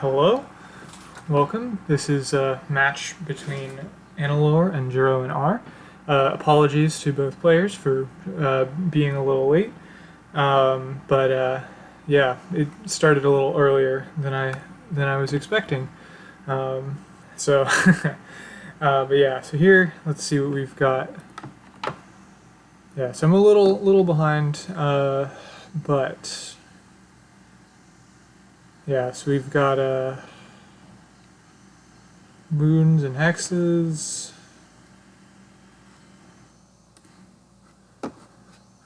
Hello, welcome. This is a match between Anilore and JeroenR. Apologies to both players for being a little late, but yeah, it started a little earlier than I was expecting. Um, so, but yeah, so here, let's see what we've got. Yeah, so I'm a little behind, but yeah, so we've got moons and hexes.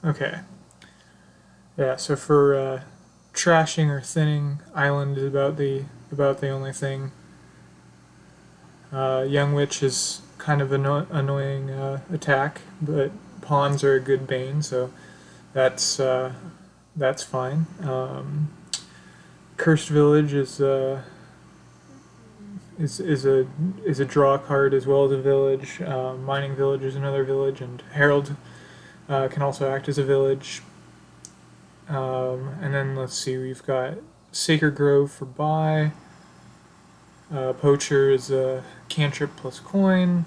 Okay. Yeah, so for trashing or thinning, island is about the only thing. Young Witch is kind of annoying attack, but pawns are a good bane, so that's uh, that's fine. Cursed Village is a draw card as well as a village. Mining Village is another village, and Herald can also act as a village. And then let's see, we've got Sacred Grove for buy. Poacher is a cantrip plus coin.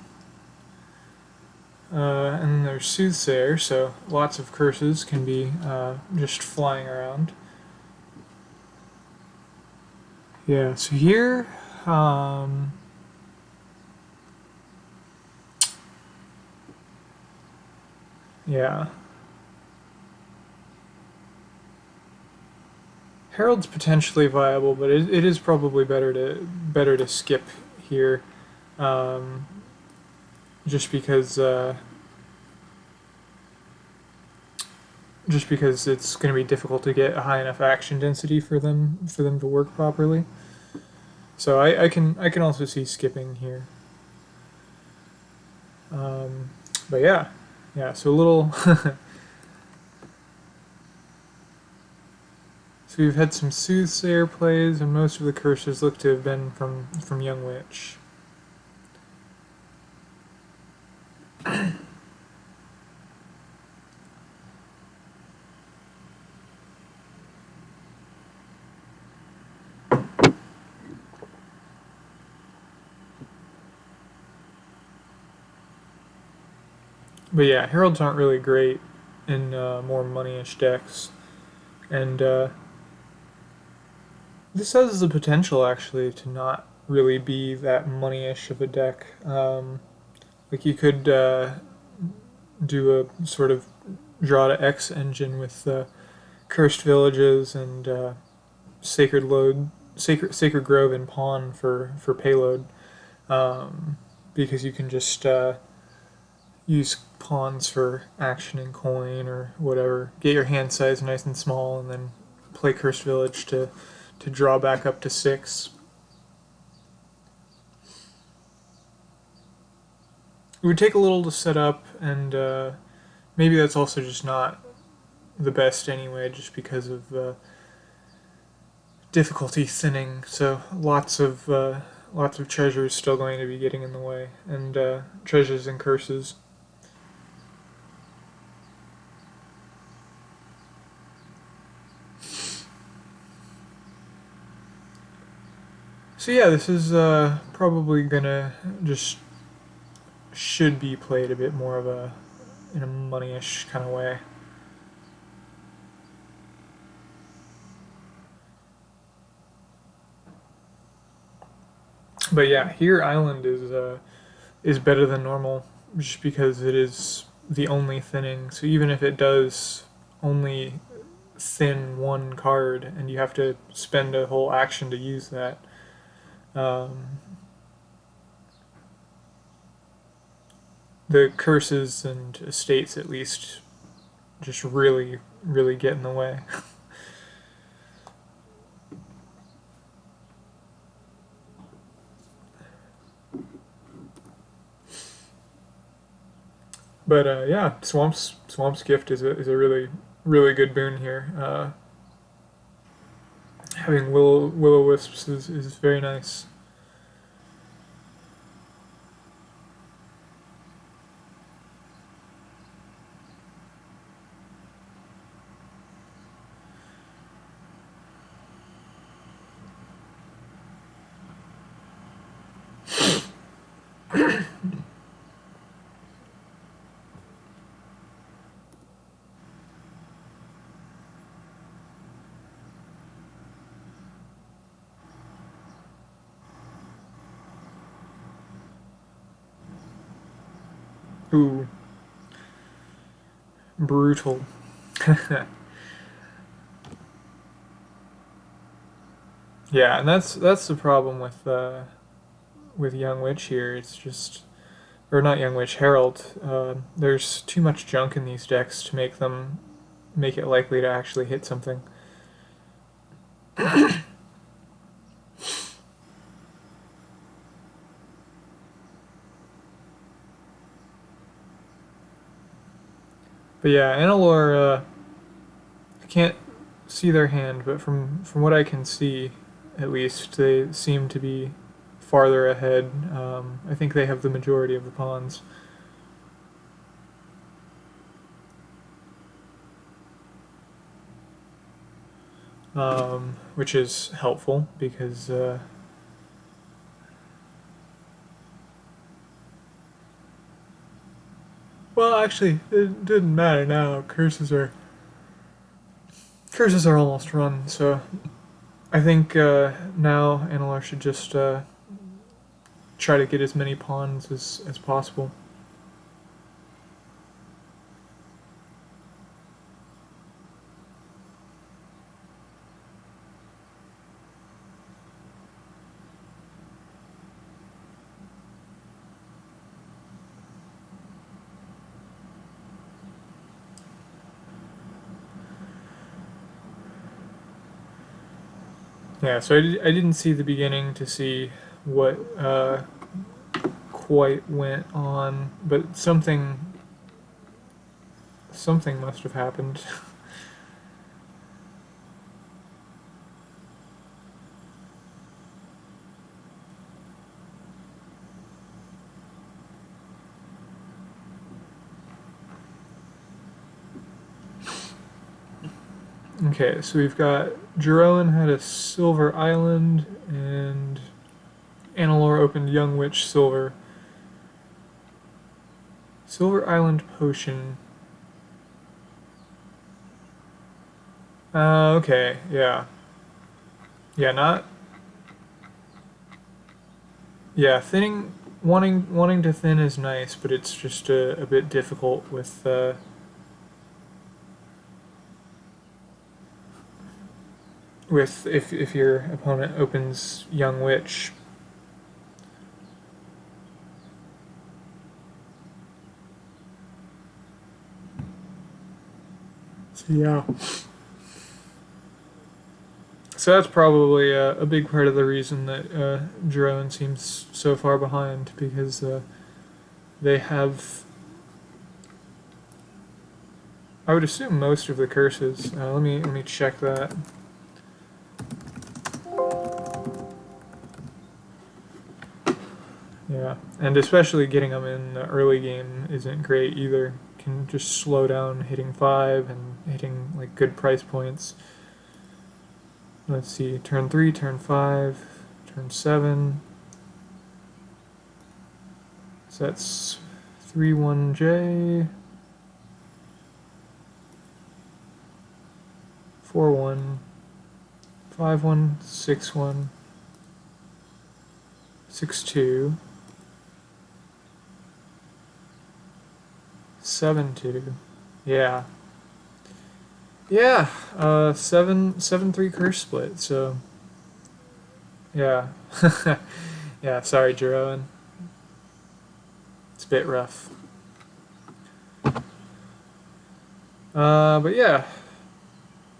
And then there's Soothsayer, so lots of curses can be just flying around. Yeah, so here, um, yeah. Herald's potentially viable, but it is probably better to skip here, um, just because it's going to be difficult to get a high enough action density for them to work properly. So I can also see skipping here. But yeah. So a little. So we've had some Soothsayer plays, and most of the curses look to have been from Young Witch. But yeah, Heralds aren't really great in more money-ish decks, and this has the potential actually to not really be that money-ish of a deck. Like you could do a sort of draw to X engine with cursed villages and sacred grove and pawn for payload, because you can just use pawns for action and coin or whatever. Get your hand size nice and small, and then play cursed village to draw back up to 6. It would take a little to set up, and maybe that's also just not the best anyway, just because of difficulty thinning. So lots of treasures still going to be getting in the way, and treasures and curses. So yeah, this is probably gonna just should be played a bit more of a in a money-ish kind of way. But yeah, here Island is better than normal just because it is the only thinning. So even if it does only thin one card and you have to spend a whole action to use that, um, the curses and estates at least just really get in the way. But yeah, Swamp's Gift is a really good boon here. Having Will-O-Wisps is very nice. Ooh, brutal. Yeah, and that's the problem with Young Witch here. It's just, or not Young Witch, Herald. There's too much junk in these decks to make it likely to actually hit something. But yeah, Anilore, I can't see their hand, but from what I can see, at least, they seem to be farther ahead. I think they have the majority of the pawns. Which is helpful because well, actually, it didn't matter now. Curses are almost run, so I think now Anilore should just try to get as many pawns as possible. Yeah, so I didn't see the beginning to see what quite went on, but something must have happened. Okay, so we've got Jeroen had a Silver Island, and Anilore opened Young Witch Silver. Silver Island Potion. Okay, yeah. Yeah, not. Yeah, wanting to thin is nice, but it's just a bit difficult with if your opponent opens Young Witch. So yeah. So that's probably a big part of the reason that Jeroen seems so far behind, because they have, I would assume, most of the curses. Let me check that. Yeah, and especially getting them in the early game isn't great either. Can just slow down hitting 5 and hitting like good price points. Let's see, turn 3, turn 5, turn 7. So that's 3-1J, 4-1, 5-1, 6-1, 6-2, 7-2. Yeah. Yeah, 7-3 curse split, so yeah. Yeah, sorry, Jeroen. It's a bit rough. But yeah.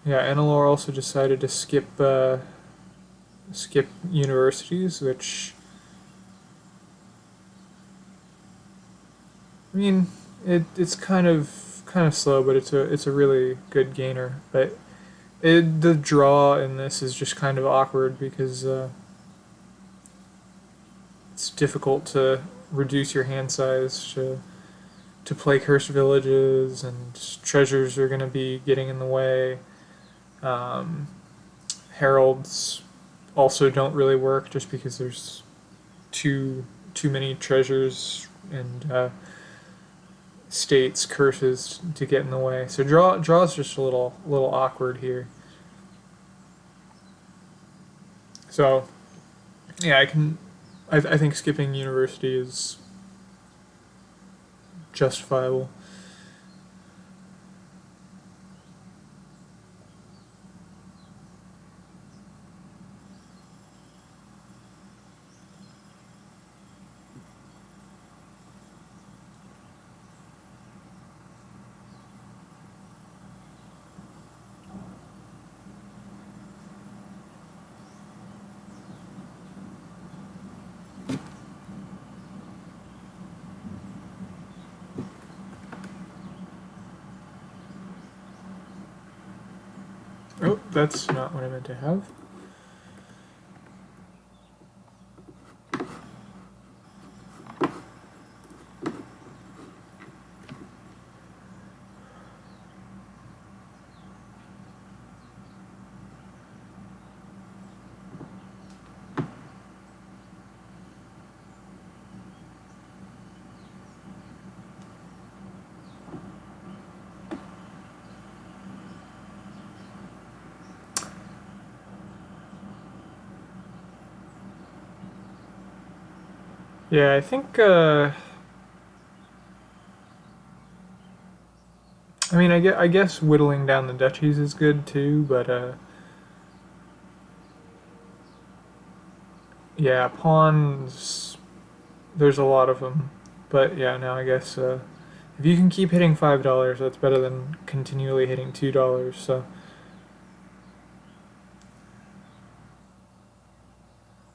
Yeah, Anilore also decided to skip universities, which, I mean, it's kind of slow, but it's a really good gainer. But the draw in this is just kind of awkward because it's difficult to reduce your hand size to play cursed villages, and treasures are going to be getting in the way. Heralds also don't really work just because there's too many treasures and states curses to get in the way. So draw's just a little awkward here. So yeah, I think skipping university is justifiable. Oh, that's not what I meant to have. Yeah, I think, I mean, I guess whittling down the duchies is good too, but, yeah, pawns, there's a lot of them. But yeah, now I guess, if you can keep hitting $5, that's better than continually hitting $2, so.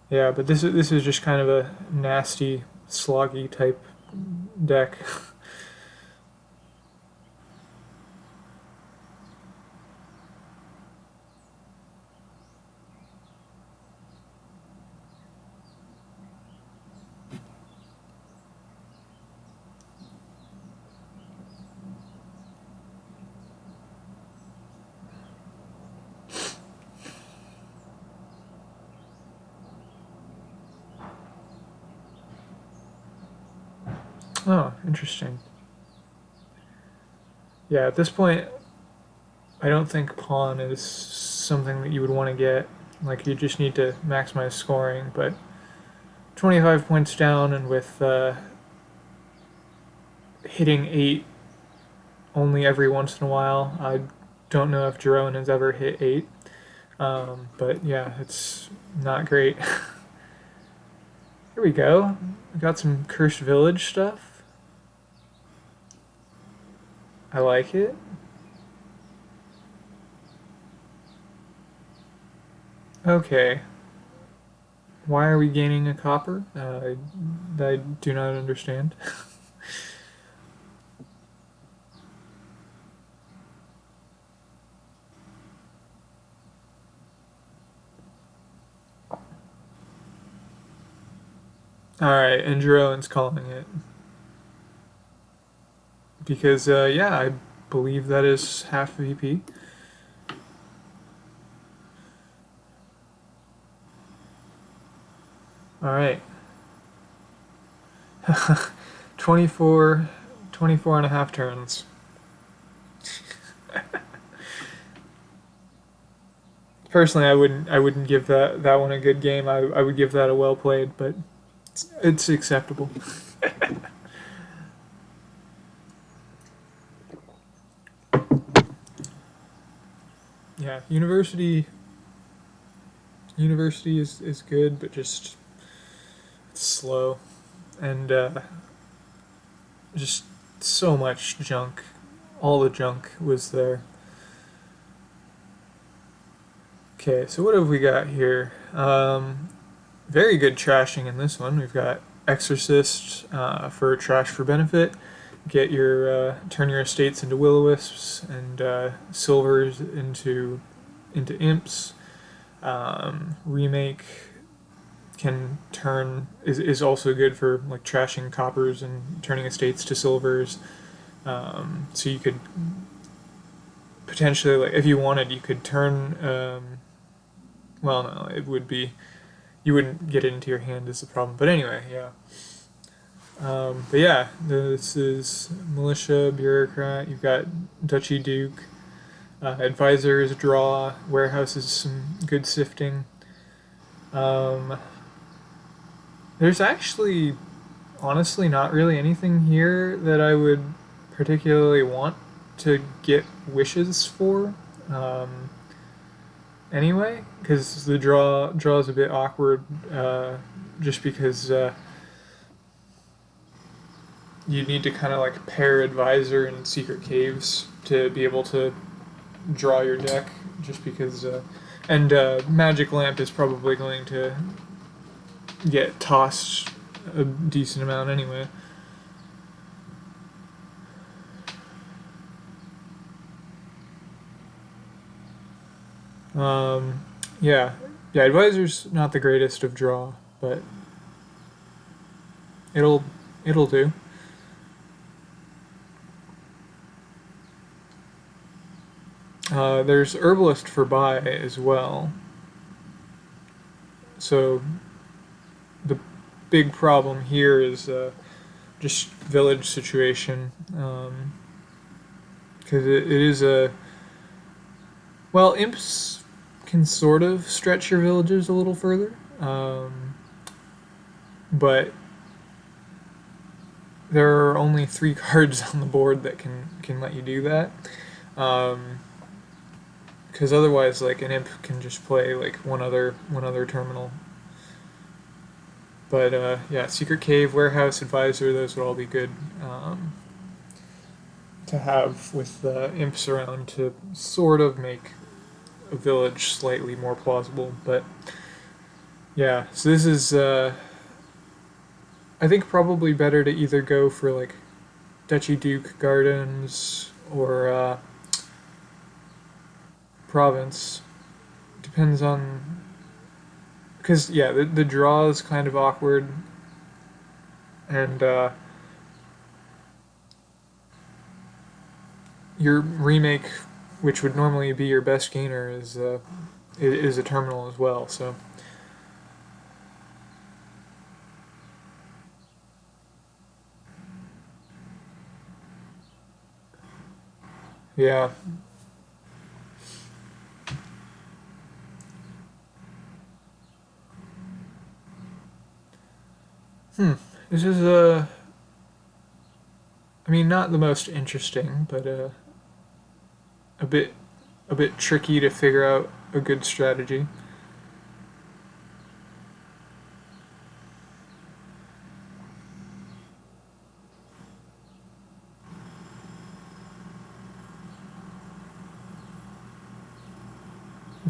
Yeah, but this is just kind of a nasty, sloggy type deck. Oh, interesting. Yeah, at this point, I don't think pawn is something that you would want to get. Like, you just need to maximize scoring, but 25 points down, and with hitting 8 only every once in a while, I don't know if Jerome has ever hit 8. But yeah, it's not great. Here we go. We got some Cursed Village stuff. I like it. Okay. Why are we gaining a copper? I do not understand. Alright, and Jeroen's calling it. Because, yeah, I believe that is half VP. Alright. 24 and a half turns. Personally, I wouldn't give that one a good game. I would give that a well played, but it's acceptable. Yeah, university is good, but just it's slow and just so much junk. All the junk was there. Okay, so what have we got here? Very good trashing in this one. We've got Exorcist for trash for benefit. Get your turn your estates into will-o-wisps and silvers into imps. Remake can turn is also good for like trashing coppers and turning estates to silvers. So you could potentially, like, if you wanted, you could turn. Well, no, it would be you wouldn't get it into your hand is the problem. But anyway, yeah. But yeah, this is militia, bureaucrat. You've got duchy, duke, advisors, draw, warehouses, some good sifting. There's actually honestly not really anything here that I would particularly want to get wishes for. Um, anyway, because the draw is a bit awkward, just because you need to kind of like pair advisor and secret caves to be able to draw your deck. Just because, and magic lamp is probably going to get tossed a decent amount anyway. Um, yeah, yeah. Advisor's not the greatest of draw, but it'll it'll do. There's herbalist for buy as well. So the big problem here is just village situation, because it is a well, imps can sort of stretch your villages a little further, but there are only 3 cards on the board that can let you do that. Because otherwise, like an imp can just play like one other terminal. But yeah, secret cave, warehouse, advisor, those would all be good to have with imps around to sort of make a village slightly more plausible. But yeah, so this is I think probably better to either go for like Duchy Duke Gardens or Province. Depends on, because yeah, the draw is kind of awkward, and your remake, which would normally be your best gainer, is a terminal as well. So yeah. This is I mean, not the most interesting, but a bit a bit tricky to figure out a good strategy.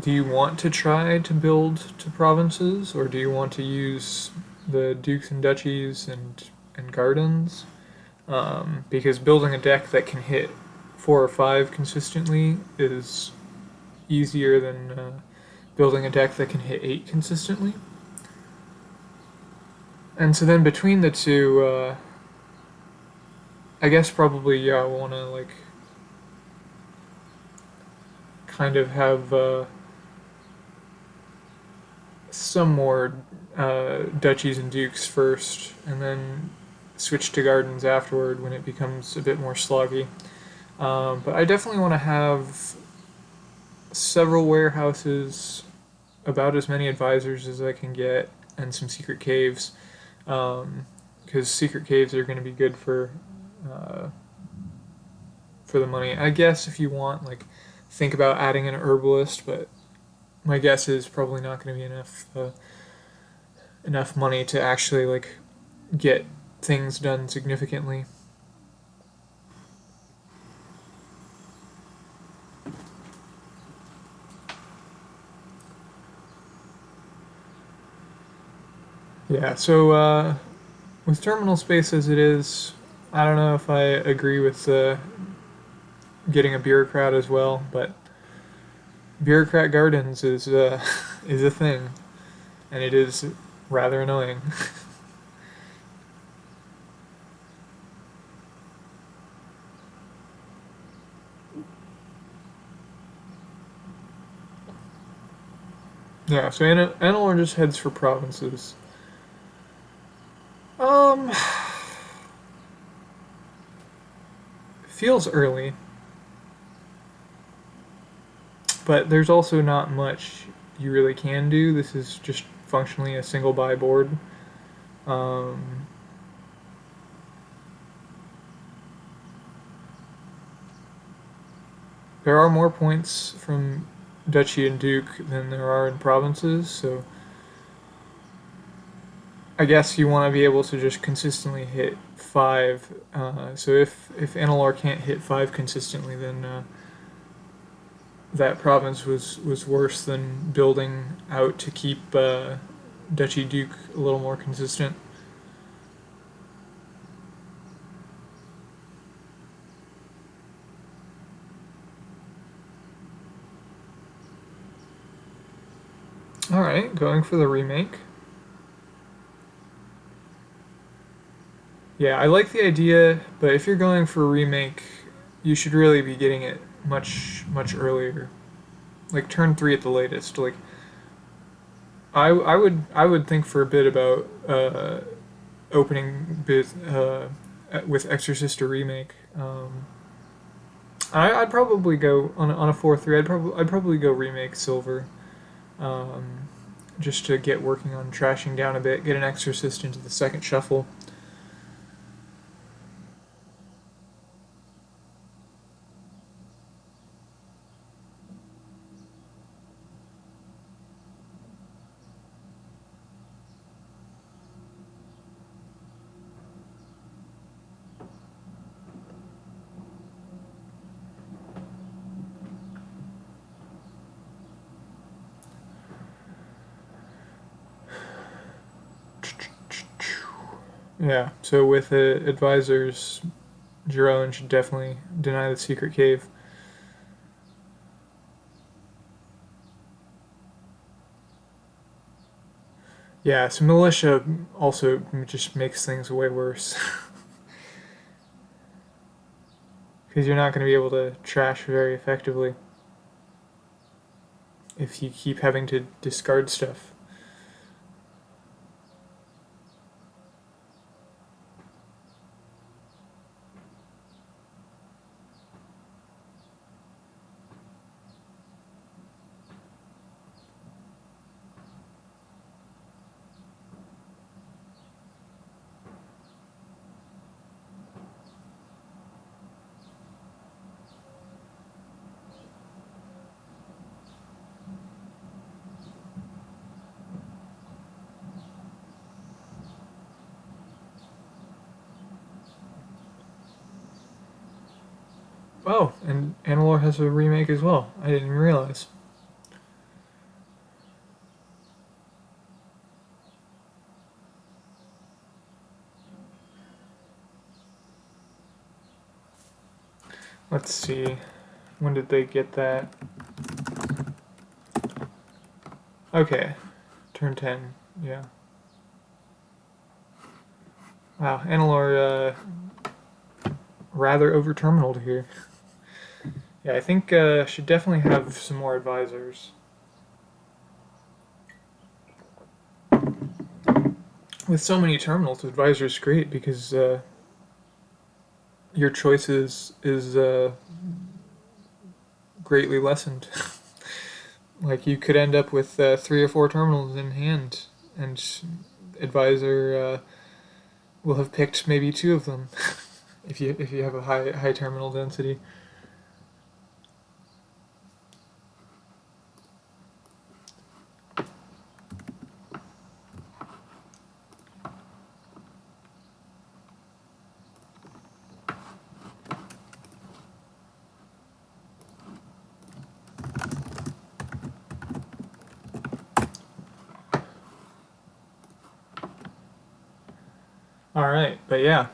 Do you want to try to build to provinces, or do you want to use the dukes and duchies and gardens? Because building a deck that can hit 4 or 5 consistently is easier than building a deck that can hit 8 consistently. And so then between the two, I guess probably yeah, I want to like kind of have some more duchies and dukes first, and then switch to gardens afterward when it becomes a bit more sloggy. But I definitely want to have several warehouses, about as many advisors as I can get, and some secret caves. Because secret caves are going to be good uh, for the money. I guess if you want, like, think about adding an herbalist, but my guess is probably not going to be enough money to actually like get things done significantly. Yeah, so with terminal space as it is, I don't know if I agree with getting a bureaucrat as well, but bureaucrat gardens is is a thing, and it is rather annoying. Yeah, so Anilore just heads for provinces. Um, feels early, but there's also not much you really can do. This is just functionally a single buy board. Um, there are more points from duchy and duke than there are in provinces, so I guess you want to be able to just consistently hit 5. So if Anilore can't hit 5 consistently, then that province was worse than building out to keep duchy duke a little more consistent. Alright, going for the remake. Yeah, I like the idea, but if you're going for a remake, you should really be getting it much earlier. Like turn 3 at the latest. Like I would think for a bit about opening bit with Exorcist or remake. I'd probably go on a 4-3. I'd probably go remake silver, um, just to get working on trashing down a bit. Get an Exorcist into the second shuffle. Yeah. So with advisors, Jeroen should definitely deny the secret cave. Yeah, so militia also just makes things way worse. Because you're not going to be able to trash very effectively if you keep having to discard stuff. Oh, and Anilore has a remake as well. I didn't even realize. Let's see. When did they get that? Okay. Turn 10. Yeah. Wow, Anilore rather over-terminaled here. Yeah, I think should definitely have some more advisors. With so many terminals, advisors great because your choices is greatly lessened. Like you could end up with 3 or 4 terminals in hand, and advisor will have picked maybe 2 of them if you have a high terminal density. All right, but yeah.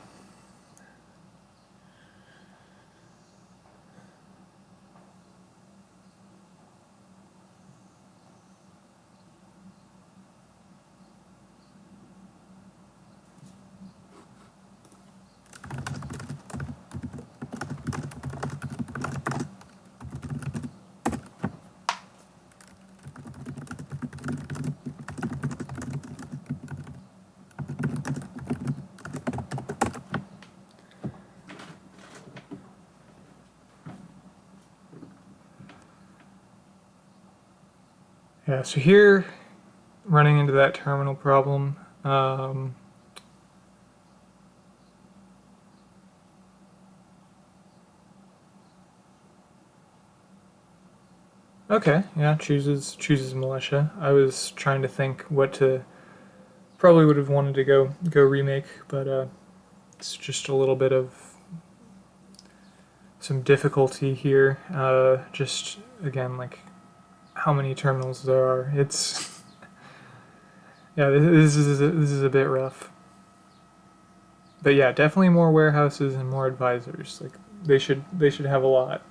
Yeah, so here, running into that terminal problem, Okay, yeah, chooses militia. I was trying to think what to. Probably would have wanted to go remake, but it's just a little bit of some difficulty here. Just again, like how many terminals there are. It's yeah, this is a bit rough. But yeah, definitely more warehouses and more advisors. Like they should have a lot.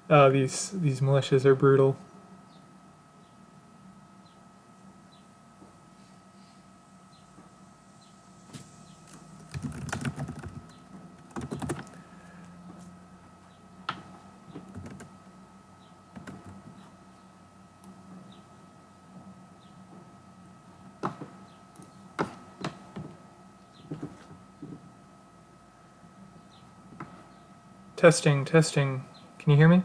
These militias are brutal. Testing, testing. Can you hear me?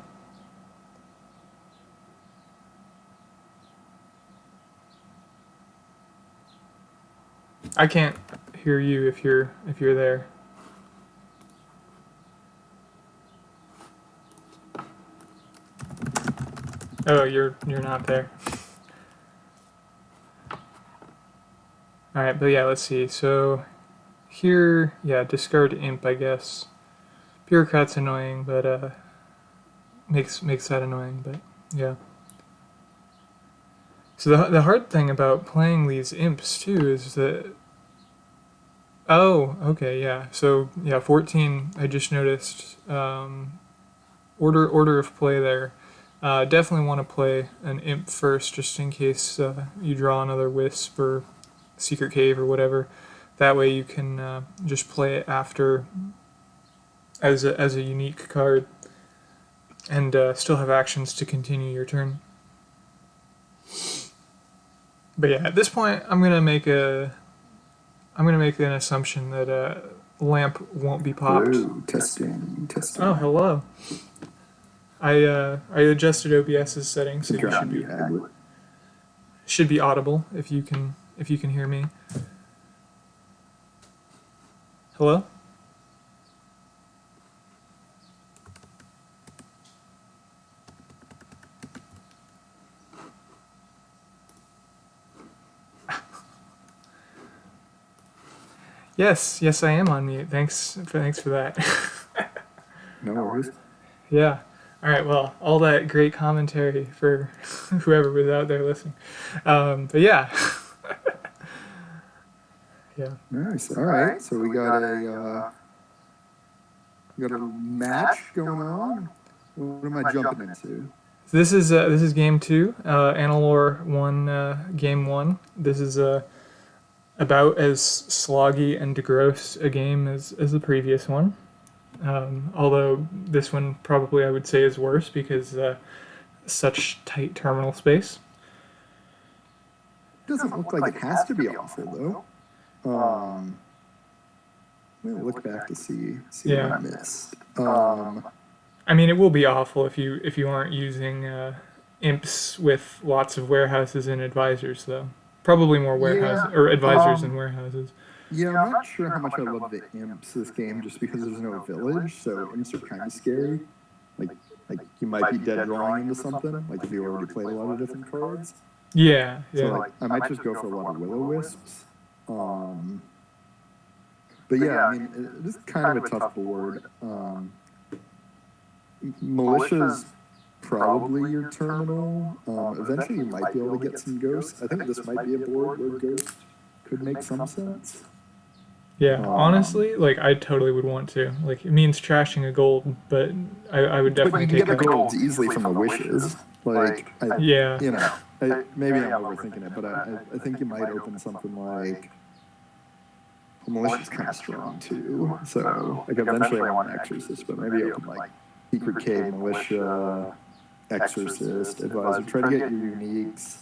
I can't hear you if you're there. Oh, you're not there. All right, but yeah, let's see. So here, yeah, discard imp, I guess. Bureaucrat's annoying, but makes that annoying. But yeah. So the hard thing about playing these imps too is that okay, yeah. So yeah, 14. I just noticed order of play there. Definitely want to play an imp first, just in case you draw another wisp or secret cave or whatever. That way you can just play it after as a unique card, and still have actions to continue your turn. But yeah, at this point, I'm gonna make an assumption that lamp won't be popped. Hello, testing, testing. Oh, hello. I adjusted OBS's settings, so you should be audible if you can hear me. Hello? Yes, I am on mute. Thanks for that. No worries. Yeah. All right. Well, all that great commentary for whoever was out there listening. But yeah. Yeah. Nice. All right. So we got a match going on. What am I jumping into? This is game 2. Anilore won game 1. This is about as sloggy and gross a game as the previous one. Although this one probably I would say is worse because such tight terminal space. Doesn't look like it has to be awful though. I'm gonna look back to see Yeah. what I missed. I mean, it will be awful if you aren't using imps with lots of warehouses and advisors, though. Probably more warehouse or advisors than warehouses. Yeah, I'm not sure how much I love the imps this game, just because there's no village, so imps are kind of scary. Like you might be dead drawing into something, like if you already played a lot of different cards. Yeah. So like, I might just go for a lot of will-o-wisps. But yeah, I mean, it is kind of a tough board. Militia's probably your terminal. Eventually you might be able to get some ghosts. I think this might be a board where ghost could make some sense. Yeah, honestly, like I totally would want to. Like it means trashing a gold, but I would definitely take take the that. golds easily from the wishes. Like, Yeah. You know, maybe I'm overthinking it, but I think you might open something like. Militia's kind of strong too, so like eventually I want an exorcist, but maybe open like secret cave, militia, exorcist, advisor. Try to get your uniques,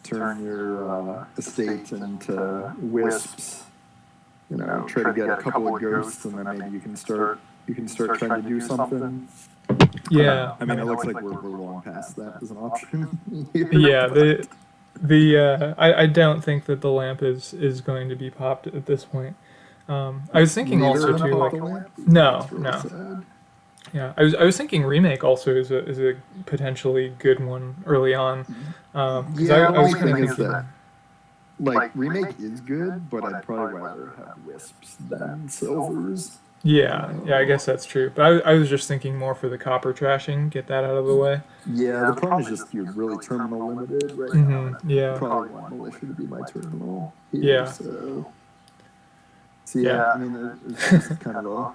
turn your estates into wisps. You know, try to get a couple of ghosts, and then maybe you can start trying to do something. Yeah. I mean, it looks like we're long past that as an option. Here, Yeah, I don't think that the lamp is going to be popped at this point. I was thinking Neither also of them too, pop like, the lamp. no, That's really no, sad. yeah. I was thinking remake also is a potentially good one early on, because Yeah, the I was only kind of thing is thinking, that like remake is good, but I'd probably rather have wisps than silvers. yeah, I guess that's true. But I was just thinking more for the copper trashing, get that out of the way. Yeah, the problem is just you're really terminal limited right now, and I Yeah, probably want militia to be my terminal here. yeah, So yeah, yeah. I mean, there's just kind of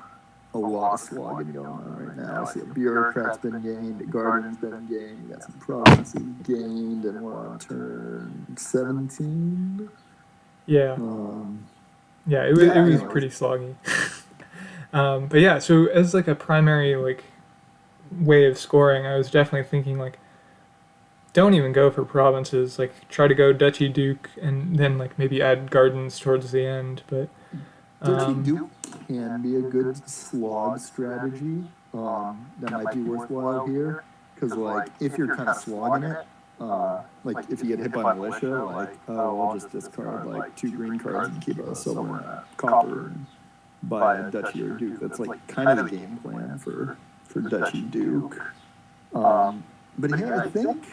a lot of slogging going on right now. I see a bureaucrat's been gained, a garden's been gained, we got some provinces gained, and we're on turn 17. Yeah, yeah, Yeah, it was anyways. pretty sloggy. But yeah, so as like a primary like way of scoring, I was definitely thinking like don't even go for provinces. Like try to go Duchy Duke and then like maybe add gardens towards the end. But Duchy um, Duke can be a good slog strategy. That might be worthwhile here. Because, like, if you're kind of slogging it, like, if you get hit by militia, like, oh, I'll just discard, like, 2 green cards and keep a silver and a copper and buy a Duchy or Duke. That's, like, kind of the game plan for Duchy Duke. But here, I think,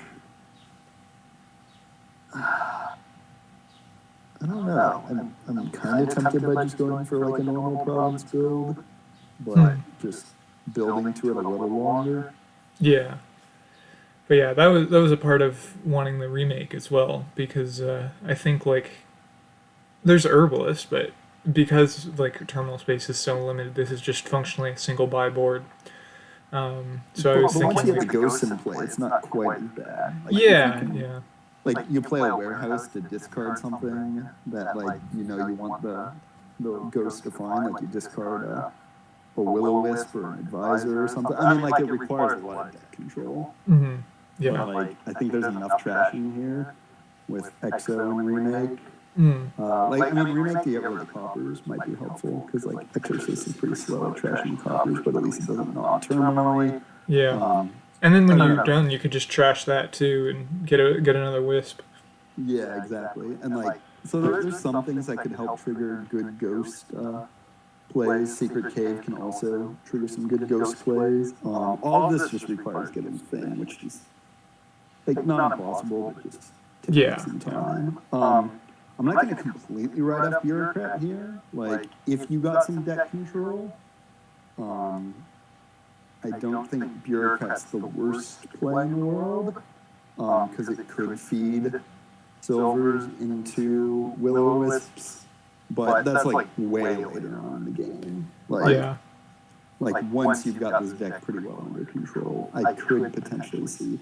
I don't know. I'm kind of tempted by just going for like a normal province build, but just building to it a little longer. yeah, but yeah, that was a part of wanting the remake as well because I think like there's herbalist, but because like terminal space is so limited, this is just functionally a single buy board. So I was But once thinking you get like, the ghosts in play, it's not quite as bad. Like if you yeah, can, yeah, like you play a warehouse to discard something that like you want the ghost to find. Like you discard a will-o-wisp or an advisor or something. I mean, like it requires a lot of deck control. yeah, But like, I think there's enough trashing here with EXO and remake. Like, I mean, remake to get rid of the coppers might be helpful because like Exorcist is pretty slow at trashing the coppers, but at least it doesn't non-terminally. yeah. And then I when don't you're know. done, you could just trash that too and get another wisp. Yeah, exactly. And like, so there's some things that could help trigger good ghost plays. Secret Cave can also trigger some good ghost plays. All of this just requires getting Thing, which is like not impossible, but just takes Yeah, some yeah, time. I'm not going to completely write off Bureaucrat here. Like, if you got some deck control, I don't think Bureaucrat's the worst play in the world, because it could feed silvers into will-o-wisps, but that's like way later on in the game. yeah, Like once you've got this deck pretty well under control, I could potentially see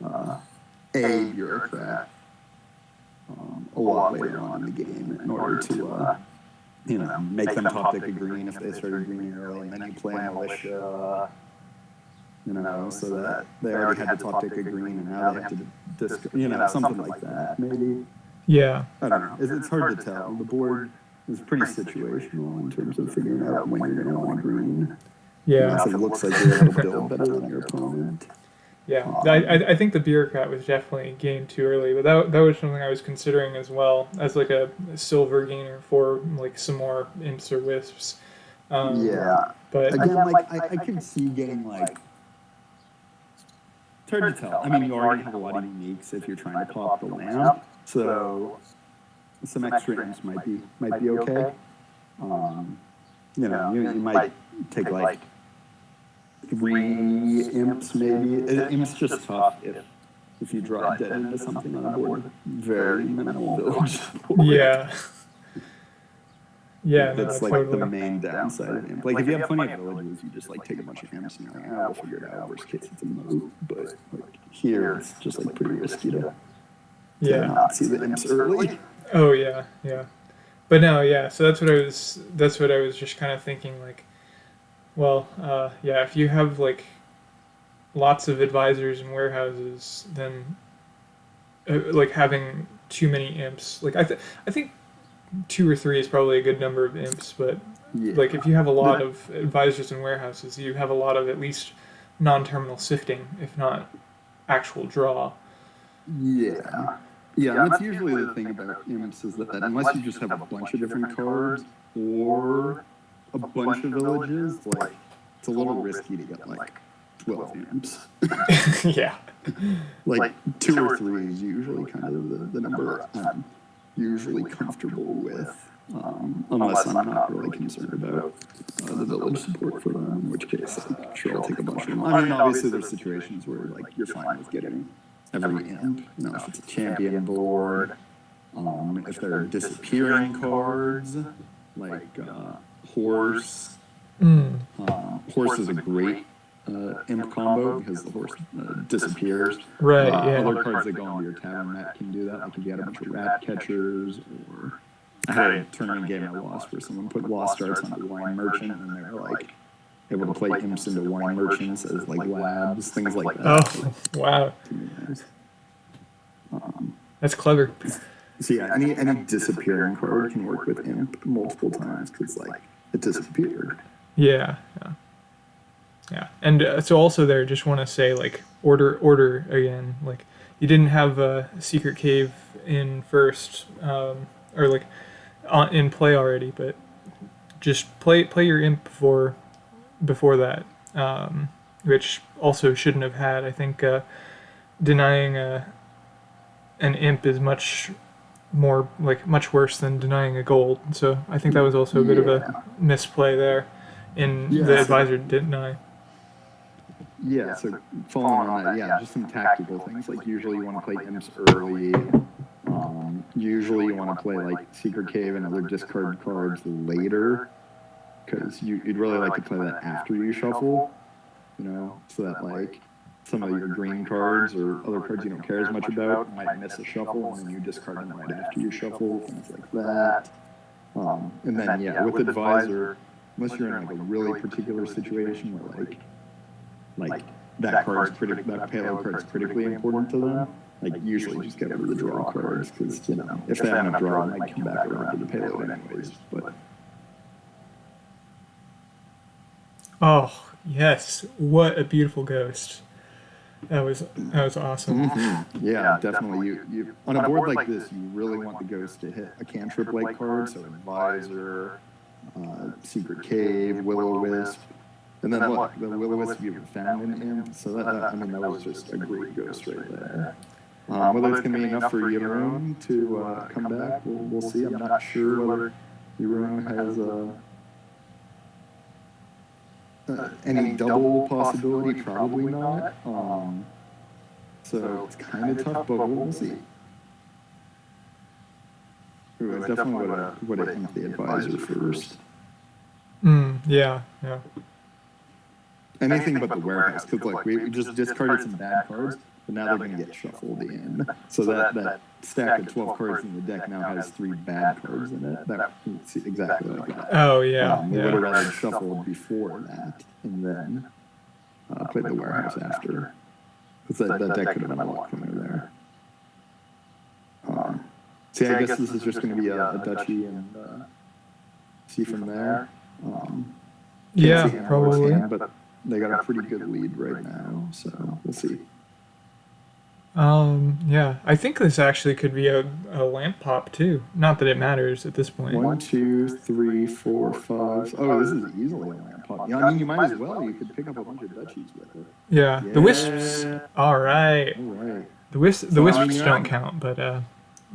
a Bureaucrat a lot later on in the game in order to make them top deck a green if they started greening early, and then you play militia, so that they already had the top deck a green, and now they have to something like that. Maybe, yeah, I don't know. It's hard to tell. The board is pretty situational in terms of figuring out when you're going to want green. yeah. If it looks like you're able to build better than your opponent. Yeah, I think the bureaucrat was definitely gained too early, but that was something I was considering as well as like a silver gainer for like some more imps or wisps. Yeah. But Again, like I could see getting like. It's hard to tell. I mean, you already have a lot of uniques if you're trying to pop the lamp, so some extra imps might be okay. You might take like 3 imps maybe. Imps just tough if you draw dead into something on a board with very minimal village support. yeah, yeah, no, That's like totally. the main downside of imp. Like if you have plenty of villages, you just like take a bunch of imps and you're like, we'll figure it out. Worst case, it's a moat. But like here, it's just like pretty risky to Yeah. not see the imps early. Oh yeah, yeah. But no, yeah. So that's what I was just kind of thinking. Like, well, yeah. If you have like lots of advisors and warehouses, then like having too many imps. Like I think 2 or 3 is probably a good number of imps. But like if you have a lot of advisors and warehouses, you have a lot of at least non-terminal sifting, if not actual draw. Yeah. Yeah, and that's usually the thing about imps is that unless you just have a bunch of different cards, or a bunch of villages, like, it's a little risky to get, like, 12 imps. Yeah. Like, 2 or 3 is usually kind of the number I'm usually comfortable with, unless I'm not really concerned about the village support for them, in which case, like, sure, I'll take a bunch of them. I mean, obviously, there's situations where, like, you're fine with getting every imp, you know, if it's a champion board, if there are disappearing cards, like horse. Horse is a great imp combo because the horse disappears. Right, yeah. Other cards that go into your tavern mat can do that. Like if you had a bunch of rat catchers, or I had a tournament game I lost where someone put lost arts on a wine merchant and they were like able to play imps into wine merchants as like labs, things like that. Oh, wow. That's clever. So yeah, any disappearing card can work with imp multiple times because like it disappeared. Yeah. And so also there, just want to say, like, order again. Like, you didn't have a secret cave in first, or like in play already, but just play your imp before that, which also shouldn't have had. I think denying an imp is much worse than denying a gold. So I think that was also a bit of a misplay there in the advisor deny. Yeah, so following on that, just some tactical things. Like usually you want to play imps early. Usually you want to play like Secret Cave and other discard cards later, because you'd really like to play that after you shuffle, you know, so that like some of your green cards or other cards you don't care as much about might miss a shuffle, and then you discard them right after you shuffle, things like that. And then with advisor, unless you're in like a really particular situation where like that payload card's critically important to them, like usually just get rid of the draw cards, because you know if they have enough draw, they might come back around to the payload anyways. But oh yes, what a beautiful ghost! That was awesome. Mm-hmm. Yeah, definitely. You on a board like this, you really want the ghost to hit a cantrip like card, so advisor, Secret Cave, Will-O-Wisp. And then look, the Will-O-Wisp you found in imp, so that was just a great ghost right there. Whether it's going to be enough for Jeroen to come back, we'll see. I'm not sure whether Jeroen has any double possibility. Probably not. So it's kind of tough, but we'll see. Ooh, I definitely would have inked the advisor first. Yeah. Anything but the warehouse, because like we just discarded some bad cards, but now they're going to get shuffled in. So that stack of 12 cards in the deck now has 3 bad cards in it. That's exactly like that. Oh yeah. We would have rather shuffled before that and then played the warehouse after, because that deck could have been a lot cleaner there. So I guess this is just going to be a duchy and see from there. Yeah, probably. But they got a pretty good lead right now, so we'll see. Yeah, I think this actually could be a lamp pop too. Not that it matters at this point. 1, 2, 3, 4, 5. Oh, this is easily a lamp pop. Yeah, I mean, you might as well. You could pick up a bunch of duchies with it. Yeah. The wisps. All right. The wisps don't count, but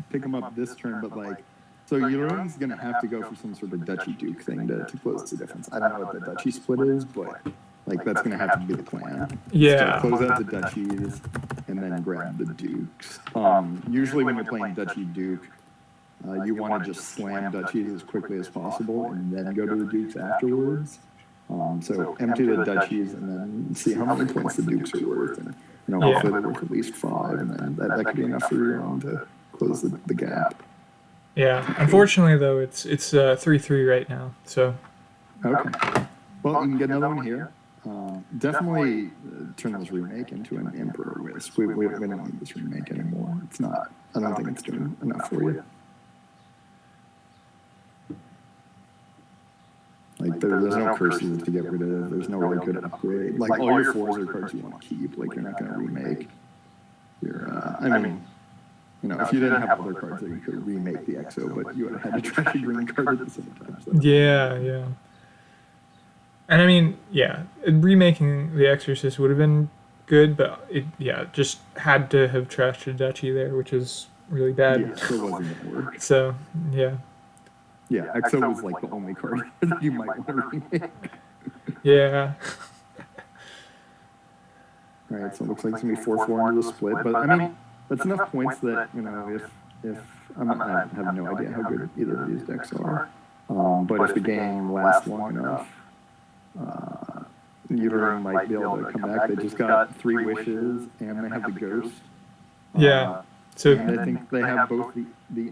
pick them up this turn. But like, so Jeroen's gonna have to go for some sort of duchy duke thing to close the difference. I don't know what the duchy split is, but like that's gonna have to be the plan. Yeah. So close out the duchies and then grab the dukes. Usually when you're playing duchy duke, you want to just slam duchies as quickly as possible and then go to the dukes afterwards. So empty the duchies and then see how many points the dukes are worth, and hopefully they're worth at least 5, and then that could be enough for Jeroen to close the gap. Yeah. Unfortunately, though, it's 3-3 right now. So. Okay. Well, you can get another one here. Definitely turn this remake into an Emperor Wisp. We don't need this remake anymore. It's not. I don't think it's doing enough for you. Like there's no curses to get rid of. There's no really good upgrade. Like all your 4s are cards you want to keep. Like you're not going to remake. if you didn't have other cards, then you could remake the EXO, but you would have had to trash a green card at the same time. So. Yeah, yeah. And I mean, yeah, remaking The Exorcist would have been good, but it just had to have trashed a duchy there, which is really bad. Yeah, so it wasn't gonna work. So yeah. Yeah, EXO was like the only card that you might want to remake. Yeah. All right, so it looks like it's gonna be 4-4 into the split, but I mean, that's enough points that if I have no idea how good either of these decks are, but if the game lasts long enough, Uterum might be able to come back. They just got 3 wishes, and they have the ghost. Yeah. So and I think they have both the do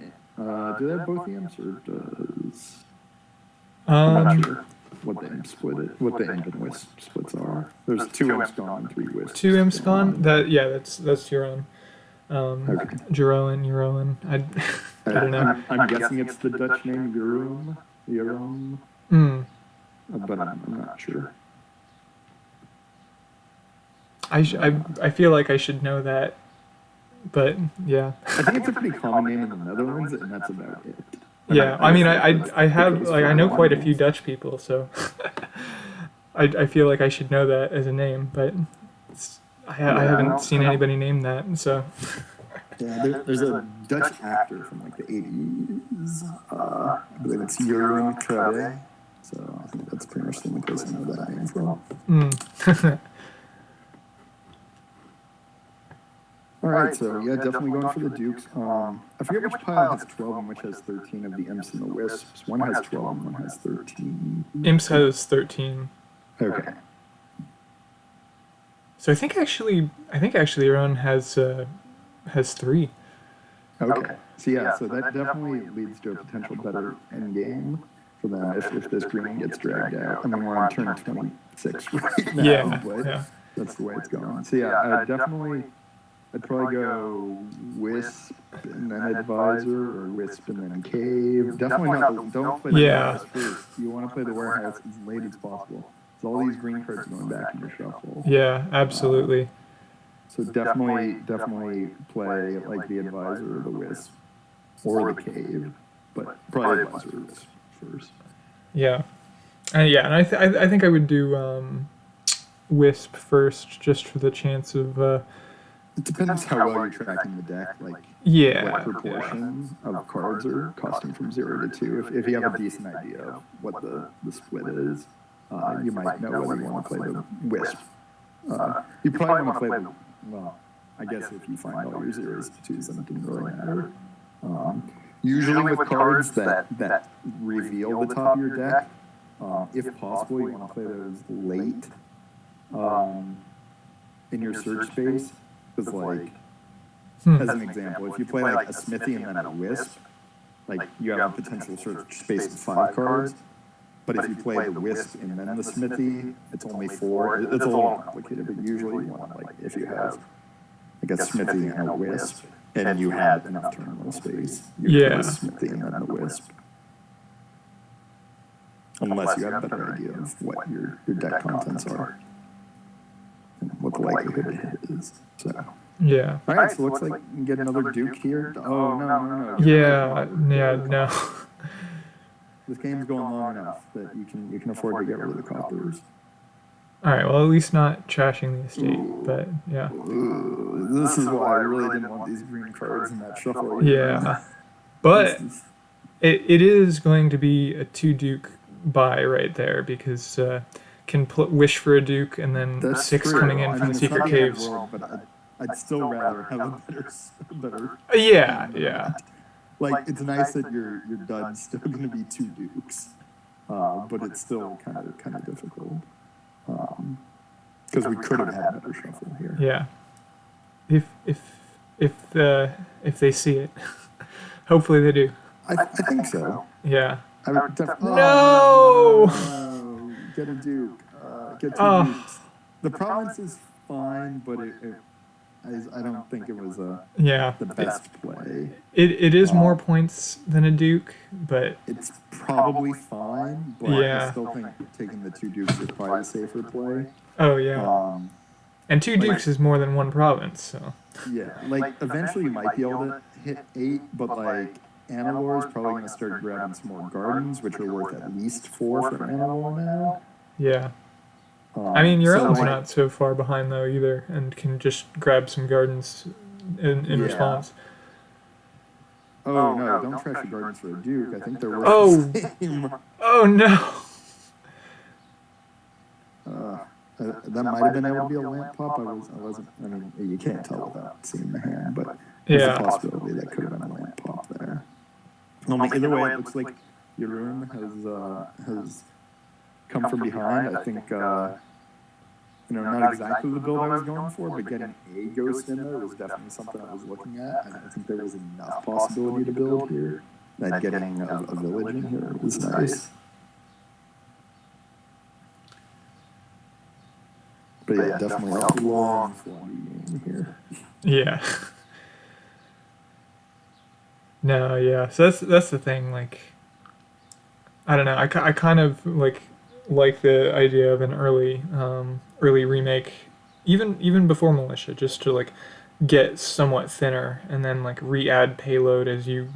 they have both the imps, or does I'm not sure what the imp and wisp splits are. There's 2 imps gone and 3 wisps. 2 imps gone. That's your own. Okay. Jeroen. I don't know. I'm guessing it's the Dutch name Jeroen. But I'm not sure. I feel like I should know that, but yeah. I think it's a pretty common name in the Netherlands, and that's about it. Yeah, I mean, I have like I know quite a few Dutch people, so I feel like I should know that as a name, but I haven't seen anybody name that, so. Yeah, there's a Dutch actor from like the 80s. I believe it's JeroenR. So I think that's pretty much the only place I know that name from. All right, so yeah, definitely going for the Dukes. I forget which pile has 12 and which has 13 of the Imps and the Wisps. One has 12 and one has 13. Imps has 13. Okay. So I think actually your own has 3. Okay. So yeah, so that definitely leads to a potential better end game for them if this green gets dragged out. I mean, we're on turn 26 right now, but that's the way it's going. So yeah, I'd probably go Wisp and then Advisor, or Wisp and then Cave. Definitely don't play the Warehouse first. You want to play the Warehouse as late as possible. So all these green cards are going back in your shuffle. Yeah, absolutely. So definitely play like the Advisor or the Wisp or the Cave, but probably Advisor first. Yeah, and I think I would do Wisp first, just for the chance of. It depends how well you're tracking the deck, like what proportion of cards are costing from 0 to 2. If you have a decent idea of what the split is, you might know whether you want to play the Wisp. You probably want to play the, well, I guess if you find all your 0s to 2s, then it doesn't really matter. Usually with cards that reveal the top of your deck, if possible, you want to play those late in your search space. Because, like, as an example, if you play like a Smithy and then a Wisp, like you have a potential search space of 5 cards. But if you play the Wisp and then the Smithy, it's only 4. It's a little complicated, but usually you want, like, if you have like a Smithy and a Wisp, and you have enough terminal space, you play the Smithy and then the Wisp. Unless you have a better idea of what your deck contents are. What the likelihood is. So. Yeah. All right, so looks like you can get another Duke here. Oh, no. No. This game's going long enough that you can afford to get rid of the coppers. All right, well, at least not trashing the estate, but yeah. This is why I really didn't want these green cards in that shuffle. Yeah. But it is going to be a 2 Duke buy right there, because can wish for a Duke and then that's 6 true. Coming in from the secret caves. But I'd still rather have a better. Yeah. Like, it's nice that your dud's still going to be 2 Dukes, but it's still kind of difficult because we could have had a better shuffle here. Yeah. If they see it, hopefully they do. I think so. Yeah. No! Get a Duke. Get 2 Dukes. The province is fine, but I don't think it was the best play. It is more points than a Duke, but it's probably fine. But I still think taking the 2 Dukes is probably a safer play. Oh yeah. And two dukes is more than one province, so. Yeah, like eventually you might be able to hit 8, but like Anilore is probably going to start grabbing some more gardens, which are worth at least 4 for Anilore now. Yeah. I mean, your so own's like, not so far behind though either, and can just grab some gardens in Yeah. response. Oh no! Don't trash your gardens for a duke. I think they're worth Oh. the same. Oh no! That might have been able to be a lamp pop. I wasn't. I mean, you can't tell without seeing the hand, but there's a possibility that could have been a lamp pop there. Well, either way, it looks like Jeroen has come from behind. I think not exactly the build I was going for, but getting a ghost in there was definitely something I was looking at. I think there was enough possibility to build here that getting a village in here was nice. But yeah, definitely a long game here. Yeah. No, yeah. So that's the thing. Like, I don't know. I kind of like the idea of an early remake, even before Militia, just to like get somewhat thinner and then like re-add payload as you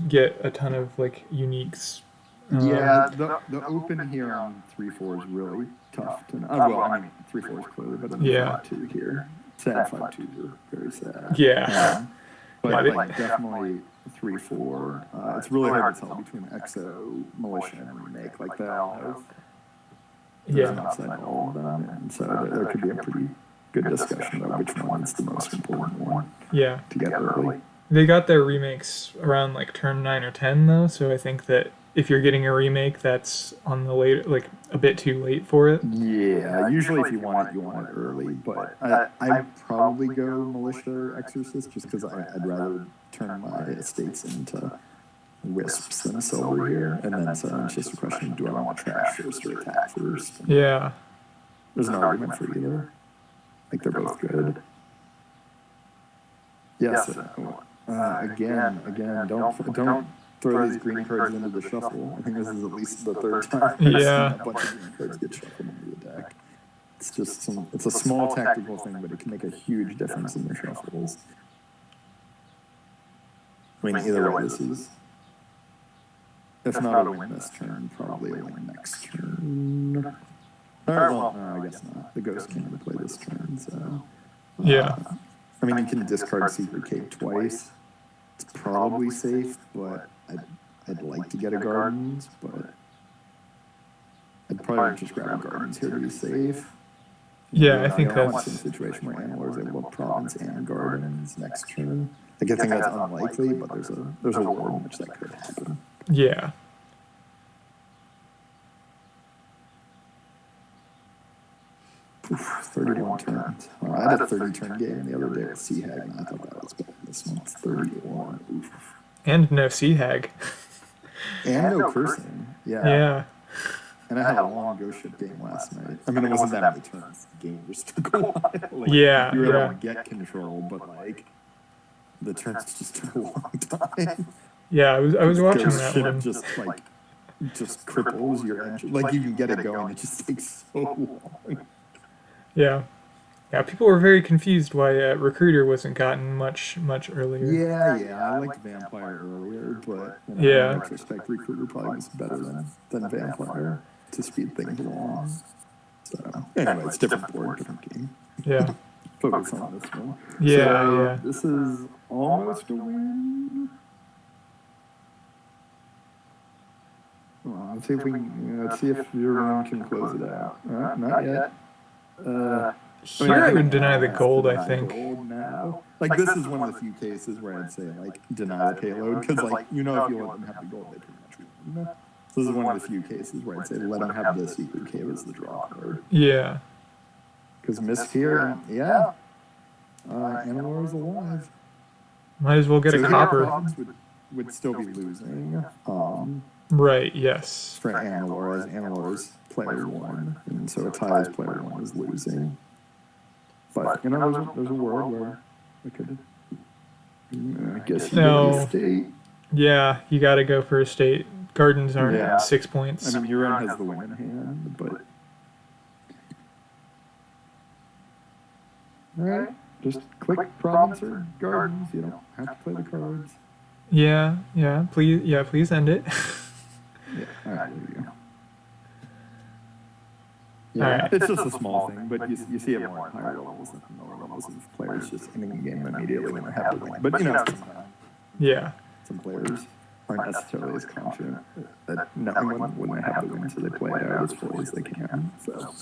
get a ton of like uniques. Yeah, the open here on 3-4 is really tough to know. Well, I mean 3-4 is clearly better than 5-2 here. Sad 5-2s are very sad. Yeah. But like definitely 3-4. It's really hard to tell between EXO, Militia, and Remake. Like they all have an upside to all of them, and so there could be a pretty good discussion about which one's the most important one. Yeah. To get early. They got their remakes around like turn 9 or 10 though, so I think that if you're getting a remake that's on the late, like a bit too late for it. Yeah, usually if you want it early, but I'd probably go Militia or Exorcist just because I'd rather turn my estates into wisps than silver here, and then so it's just a question of do I want trash first or attack first? Yeah. There's no argument for either. I think they're both good. Yes. Again, don't throw these green cards into the shuffle. I think this is at least the third time a bunch of green cards get shuffled into the deck. It's just it's a small tactical thing, but it can make a huge difference in the shuffles. I mean, either way, this is, if not a win this turn, probably a win next turn. Well, no, I guess not. The ghost can't even play this turn, so. I mean, you can discard Secret Cave twice. It's probably safe, but I'd like to get a Gardens, but I'd probably just grab a Gardens here to be safe. Yeah, I think that's a situation where Anilore is able to Province and Gardens next turn. Like, I think that's unlikely, but there's a world in which that could happen. Yeah. Oof, 31 turns. I had a 30-turn game the other day with Sea-Hag, and I thought that was better. This one's 31. Oof. And no Sea-Hag. And no cursing. Yeah. And I had a long ghost ship game last night. I mean, it wasn't that many turns. The game just took a while. Like, you were able to get control, but like the turns just took a long time. Yeah, I was watching ghost that ship one. just cripples your engine. Like, you can get it going, it just takes so long. Yeah. Yeah, people were very confused why Recruiter wasn't gotten much earlier. Yeah, I liked Vampire earlier, but in retrospect, Recruiter probably was better than Vampire to speed things along. So, anyway, it's different board, different game. Yeah. Focus on this one. Yeah. This is almost a win. Well, let's see if Jeroen can close it out. Not yet. Here I would deny the gold, I think. Gold now. Like, this is one of the few cases where I'd say, like, deny the payload, because, like, if you let them have the gold, they pretty much win. So this is one of the few cases where I'd say, let them have the Secret Cave as the draw card. Yeah. Because Miss here, Anilore is alive. Might as well get a copper. Would still be losing. Right, yes. For Anilore, as Anilore's player 1, and so a tie's player 1 is losing. But, there's a world where I could, I guess you go to state. Yeah, you gotta go for a state. Gardens aren't 6 points. I mean, Jeroen has the win in hand, but All right. Just click province or gardens. You don't have to play the cards. Yeah, please end it. Yeah. All right. There you go. All Yeah, right. it's just a small thing, but you see it more at higher levels than lower levels of players just ending the game immediately when they have to win. But sometimes Yeah. some players aren't necessarily as confident at knowing when they have to win, so they play it out as fully as they can. So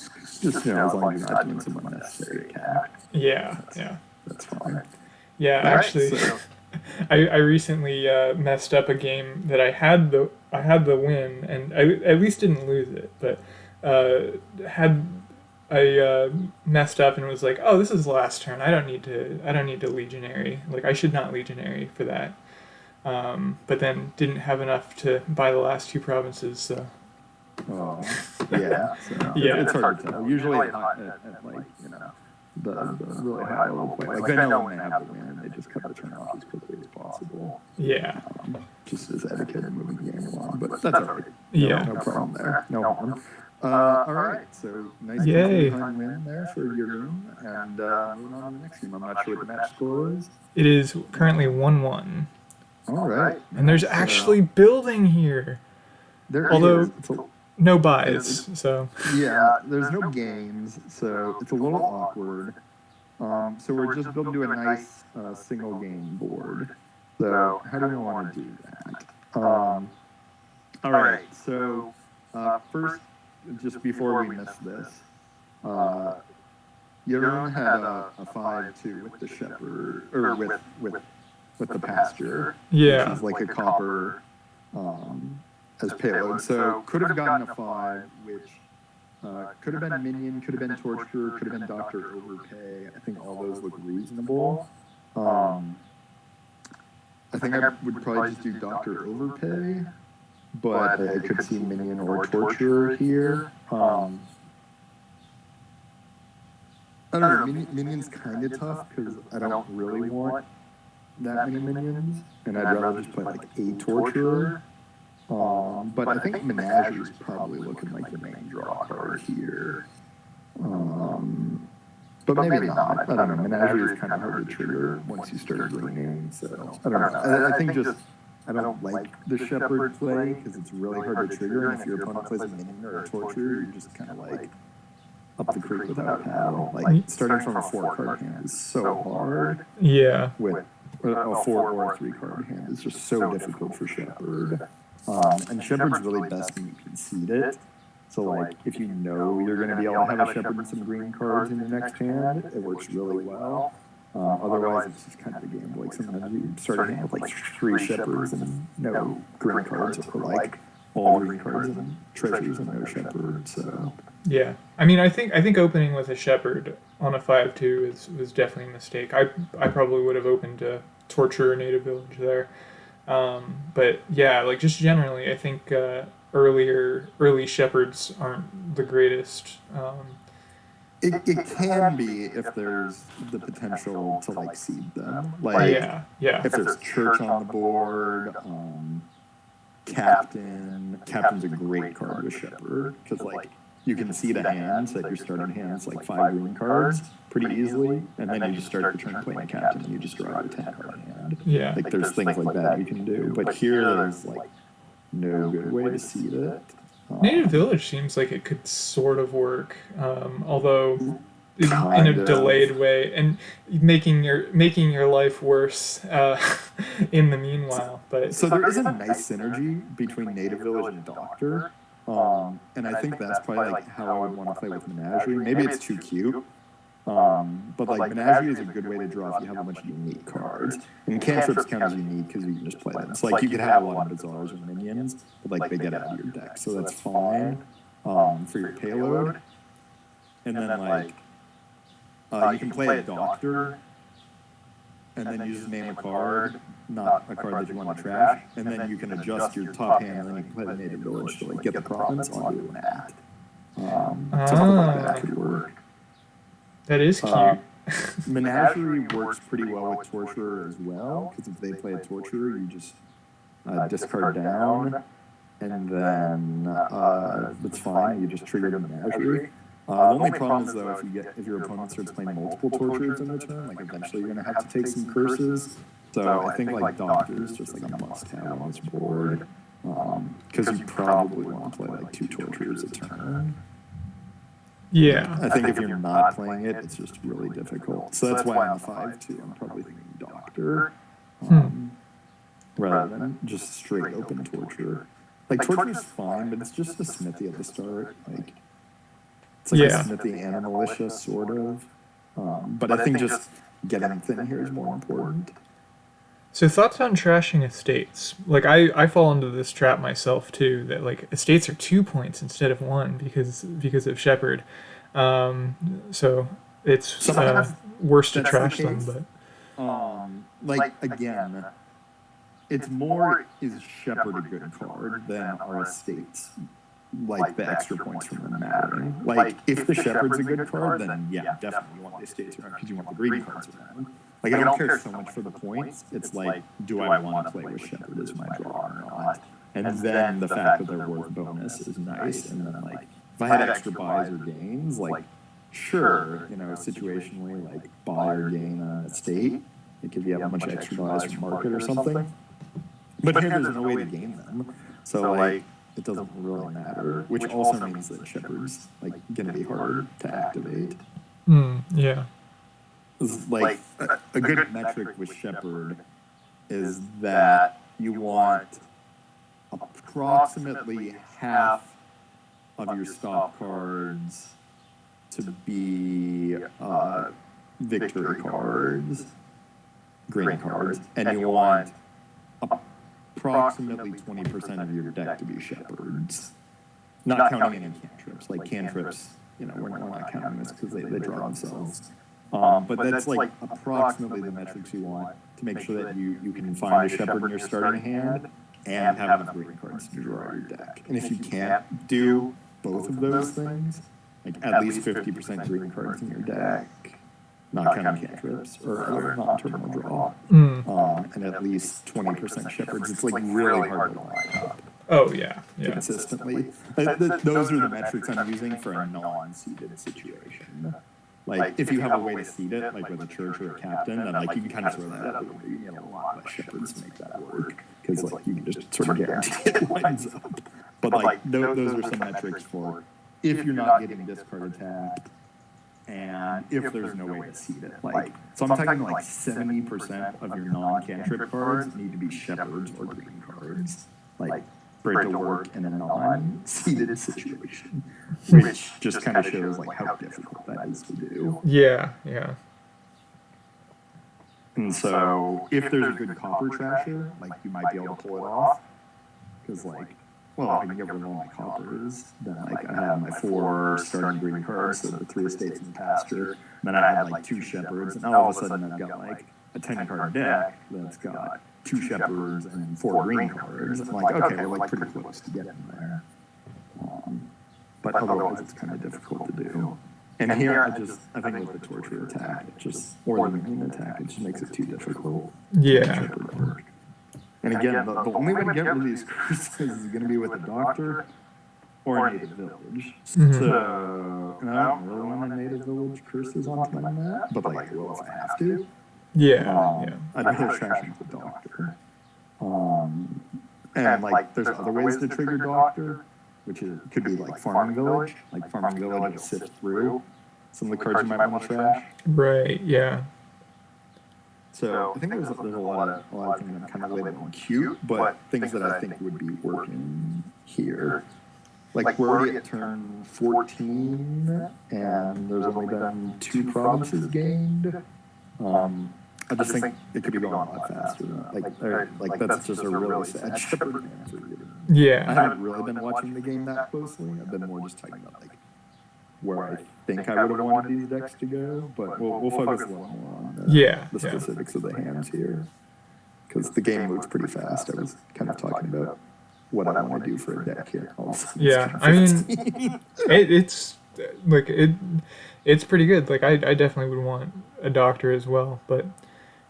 just as long as you're not doing some unnecessary attack, Yeah. that's fine. Yeah, All right, actually, so I recently messed up a game that I had the win, and I at least didn't lose it, but had I messed up and was like, oh, this is the last turn. I don't need to legionary. Like I should not legionary for that. But then didn't have enough to buy the last two provinces. So oh, yeah, so Yeah. it's hard to tell. Usually at like the really high level play, like they know when they have the win, and they just cut the turn off as quickly as possible. Yeah. Just as etiquette and moving the game along, but that's all right. Yeah. No problem there. No harm. All right, so nice Yay. time win there for Jeroen, and moving on to the next game. I'm not sure what the match score is. It is currently 1-1. All right, And there's actually building here. there although is. no buys. So Yeah, there's no games, so it's a little awkward. So we're just building to a nice single game board. So how do we want to do that? All right, so first, just before we miss this, Jeroen had a 5-2 with the shepherd, or with the pasture. Yeah. Which is like a copper as payload. So could have gotten a 5, which could have been minion, could have been torture, could have been doctor overpay. I think all those look reasonable. I think I would probably just do doctor overpay, but I could see minion or torture here. I don't know. Minion's kind of tough because I don't really want that many minions, and I'd rather just play like a torturer. But I think Menagerie is probably looking like the main draw card here. But maybe not. I don't know. Menagerie is kind of hard to trigger once you start greening, so I don't know. I think just I don't like the Shepherd play because it's really hard to trigger, and if your opponent plays a minion or a torture, you're just kind of like up the creek without a paddle. Like starting from a 4-card hand is so hard. Yeah. With a 4 or a 3-card hand is just so difficult for Shepherd. And Shepherd's really best when you concede it. So, like, if you know you're going to be able to have a Shepherd and some green cards in your next hand, it works really well. Otherwise, it's just kind of a game. Like, sometimes you start a hand with, like, 3 Shepherds and no green cards, or like, all green cards and treasures and no Shepherd, so... Yeah. I mean, I think opening with a Shepherd on a 5-2 was definitely a mistake. I probably would have opened a Torture or Native Village there. But yeah, like just generally, I think early Shepherds aren't the greatest. It can be if there's the potential to like seed them. Like yeah. If there's church on the board, captain's a great card with Shepherd because like you can seed a hand, so that your starting hand's like 5 green cards pretty easily, and then you just start your turn playing captain and you just draw your 10-card hand. Yeah. Like there's things like that you can do, but here there's like no good way to seed it. Native Village seems like it could sort of work, although in a delayed way, and making your life worse in the meanwhile. But so there is a nice synergy between Native Village and Doctor, and I think that's probably like how I would want to play with Menagerie. Maybe it's too cute, but like Menagerie is a good way to draw if you have a bunch of unique cards. And cantrips count as unique because you can just play them. So like you could have a lot of Bazaars and minions, but like they get out of your deck, so that's fine for your payload. And then like you can play a Doctor, and then you just name a card, not a card that you want to trash, and then you can adjust your top hand, and then you can play the Native Village to like get the province onto an act. Something like that could work. That is cute. Menagerie works pretty well with Torturer as well, because if they play a Torturer, you just discard down, and then that's fine, you just trigger the Menagerie. The only problem is though, if your opponent starts playing multiple tortures in the turn, like eventually you're gonna have to take some curses. So I think like Doctor is just like a must-have on this board, because you probably want to play like 2 tortures a turn. Yeah. I think if you're not playing it, it's just really difficult. So that's why on the 5-2, I'm probably thinking Doctor, rather than just straight open torture. Like torture's fine, but it's just a smithy at the start. Like it's like a smithy and a militia, sort of. But I think just getting thin here is more important. So thoughts on trashing estates? Like I fall into this trap myself too. That like estates are 2 points instead of 1 because of Shepherd. So it's worse to trash them. But like again, it's more is Shepherd a good card than are estates. Like the extra points from them mattering. Like if the Shepherd's a good card, then yeah, definitely you want the estates around because you want the green cards around. Like I don't care so much for the points. It's like, do I want to play with Shepherd as my draw or not? And then the fact that they're worth bonus is nice. And then like if I had extra buys or gains, like sure, you know, situationally like buy or gain an estate, like if you have a bunch of extra buys from market or something. But here there's no way to gain them. So like it doesn't really matter, which also means that Shepherd's like going to be hard to activate. Yeah. Like a good metric with Shepherd is that you want approximately half of your stop cards to be victory cards, green cards, and you want approximately 20% of your deck to be Shepherds. Not counting any cantrips. Like cantrips, you know, we're not counting this because they draw themselves. But that's like approximately the metrics you want to make sure that you can find a Shepherd in your starting hand and have enough green cards to draw your deck. And if you can't do both of those things, like at least 50% green cards in your deck, not counting cantrips or other non-terminal draw, and at least 20% Shepherds, it's like really hard to line up. Oh yeah, consistently. Those are the metrics I'm using for a non-seeded situation. Like if you have a way to seed it, like with a church or a captain, then like you can kind of throw that out. You need a lot less Shepherds to make that work because like you can just sort of guarantee it lines up. But like those are some metrics for if you're not getting discard attack and if there's no way to seed it. Like so I'm talking like 70% of your non-cantrip cards need to be Shepherds or green cards. Like for it to work in a non-seeded situation, which just kind of shows like how difficult that is to do. Yeah. And so if there's a good copper trasher, like you might be able to pull it off, because like, well, if I can get rid of all my coppers, then like I have my 4 starting green cards, so the 3 estates in the pasture, and then I have like 2 Shepherds, and now all of a sudden I've got like a 10-card deck that's got 2 Shepherds and 4 green cards. I'm like, okay, we're like pretty close to getting there. But otherwise, it's kind of difficult to do. And here, I think with the torture attack, or the minion attack, it just makes it too difficult. Yeah. And again, the only way to get rid of these curses is going to be with a doctor or a native village. So, and I don't really want a native village curses on my map, but like, I will if I have to. Yeah. I'd rather trash him with the doctor. And like, there's other ways to trigger doctor, which could be like farming village. Like farming village will sift through some of the cards you might want to trash. Right. Yeah. So I think there's a lot of things that kind of labeled cute, but things that I think would be working here. Like we're already at turn 14, and there's only been 2 provinces gained. I just think it could be going a lot faster than that. Like that's just a really sad Shepherd hand for you. Yeah. I haven't really been watching the game that closely. I've been more just talking about like where I think I would have wanted these decks to go, but we'll focus a little more on the specifics of the hands here, because the game moves pretty fast. I was kind of talking about what I want to do for a deck here. Yeah, I mean, it's like it's pretty good. Like I definitely would want a doctor as well, but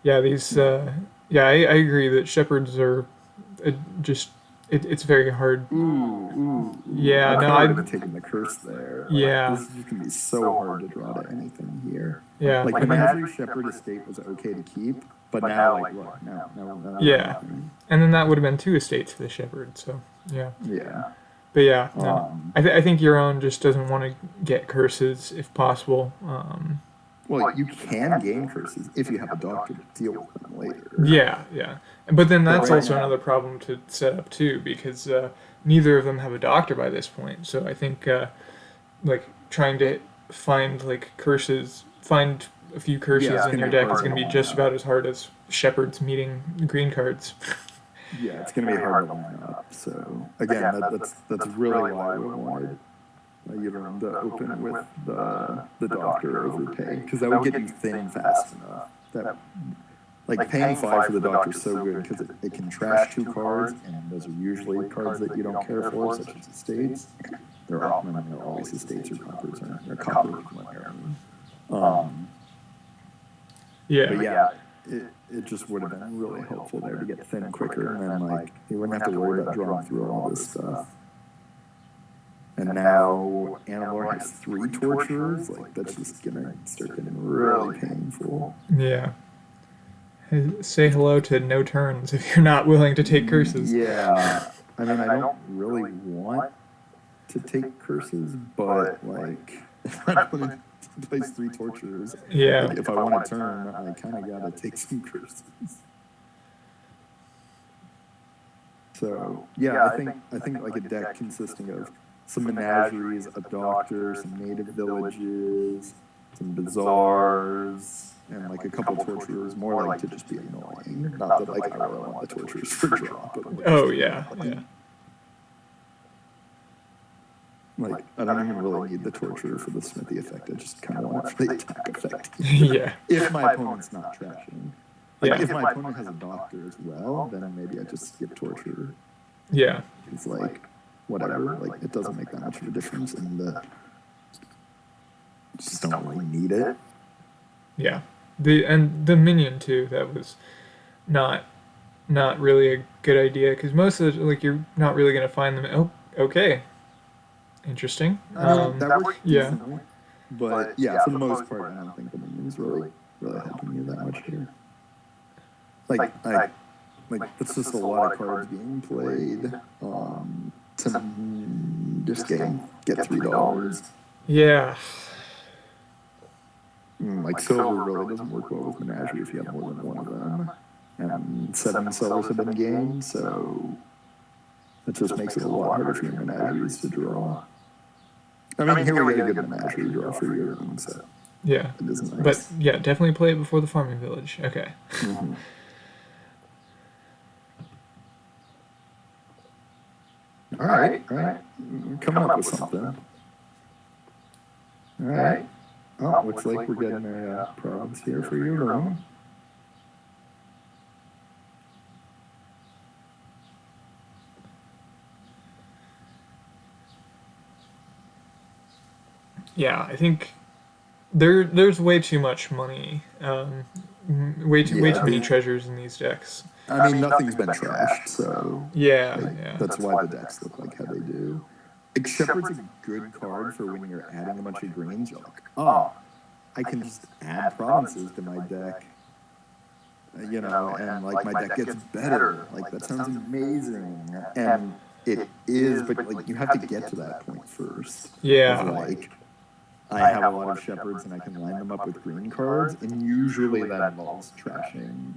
yeah, these I agree that Shepherds are just it's very hard. Yeah, I no, probably I would have taken the curse there. Like, yeah, this is just gonna be so hard to draw to anything here. yeah, Like, I mean, Menagerie Shepherd Estate was okay to keep, but now, like, look, now we're yeah, nothing. and then that would have been 2 estates for the shepherd. So yeah, Yeah. but yeah, no, Um, I think your own just doesn't want to get curses if possible. well, you can gain curses if you have a doctor to deal with them later. Yeah, yeah, but then But that's right also now, another problem to set up too because neither of them have a doctor by this point. So I think like trying to find like curses, find a few curses yeah, it's in gonna your be deck hard is to going to be line just about up. as hard as shepherds meeting green cards. Yeah, it's gonna be hard to line up. So again, that's really why we wanted Euron to open with the doctor overpay, because that would get you thin fast enough. That like paying 5 for the doctor is so good because it can trash 2 cards, and those are usually cards that you don't care for, such as estates. They're often, I mean, they're always estates or coppers or copper equivalent. Yeah, But yeah, it just would have been really helpful there to get thin quicker, and then like you wouldn't have to worry about drawing through all this stuff. And now Anilore has 3 torturers. Like, that's just gonna start getting really painful. yeah. Say hello to no turns if you're not willing to take curses. Yeah, I mean, I don't really want to take curses, but like, if I'm gonna place 3 torturers, Yeah, like if I want to turn, I kind of gotta take some curses. So yeah, I think like a deck consisting of some menageries, a doctor, some native villages, some bazaars, and like a couple torturers, more like to just be annoying. Not that like I really want the torturers for draw, but more oh just to be yeah, yeah. annoying. Like, I don't even really need the torturer for the smithy effect. I just kind of want it for the attack effect. Yeah, If my opponent's not trashing. Like, yeah, if my opponent has a doctor as well, then maybe I just skip torturer. yeah, It's like, whatever. Like, it doesn't make that much of a difference, and just don't really need it. yeah. The minion too. That was not not really a good idea because most of the, like you're not really gonna find them. Oh, okay, interesting. I mean, that works Yeah, decently. But yeah, for the most part, I don't think the minion's really helping you that much here. Like, that's just a lot of cards being played. To just get $3. yeah, Like, silver really doesn't work well with menagerie if you have more than one of them. And 7 silvers have been gained, so that just makes it a lot harder for your menageries to draw. I mean, here we get a good menagerie draw for your own, so yeah. it is nice. But yeah, definitely play it before the farming village. Okay. Mm-hmm. All right. Coming up with something. All right. Oh, looks like we're getting a province here for your room. Yeah, I think there's way too much money, way too many treasures in these decks. I mean, nothing's been trashed, so Yeah, like, yeah, that's why the decks look like how they do. Like, Shepherd's a good card for when you're adding a bunch of greens. You're like, oh, I can just add provinces to my deck, and like my deck gets better. Like, that sounds amazing, and it is, but like you have to get to that point first. yeah, Of, like, I have a lot of shepherds and I can line them up with green cards, and usually that involves trashing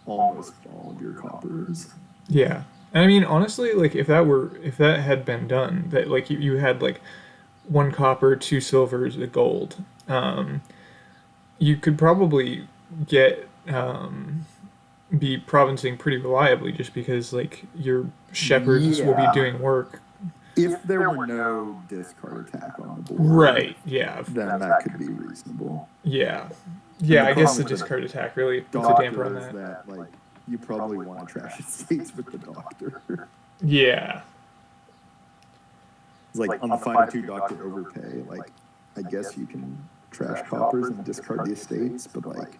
almost all of your coppers. yeah. And I mean, honestly, like if that had been done, that like you had like 1 copper, 2 silvers, a gold, you could probably get be provincing pretty reliably just because like your shepherds will be Yeah. doing work. If there were no discard attack on the board, Right. Yeah. then that could be reasonable. Yeah. And Yeah. the I guess the problem with the discard attack really puts a doctor damper on is that. that like you probably want to trash estates with the doctor. Yeah. It's like on the 5/2 doctor overpay, like I guess you can trash coppers and discard the estates, but like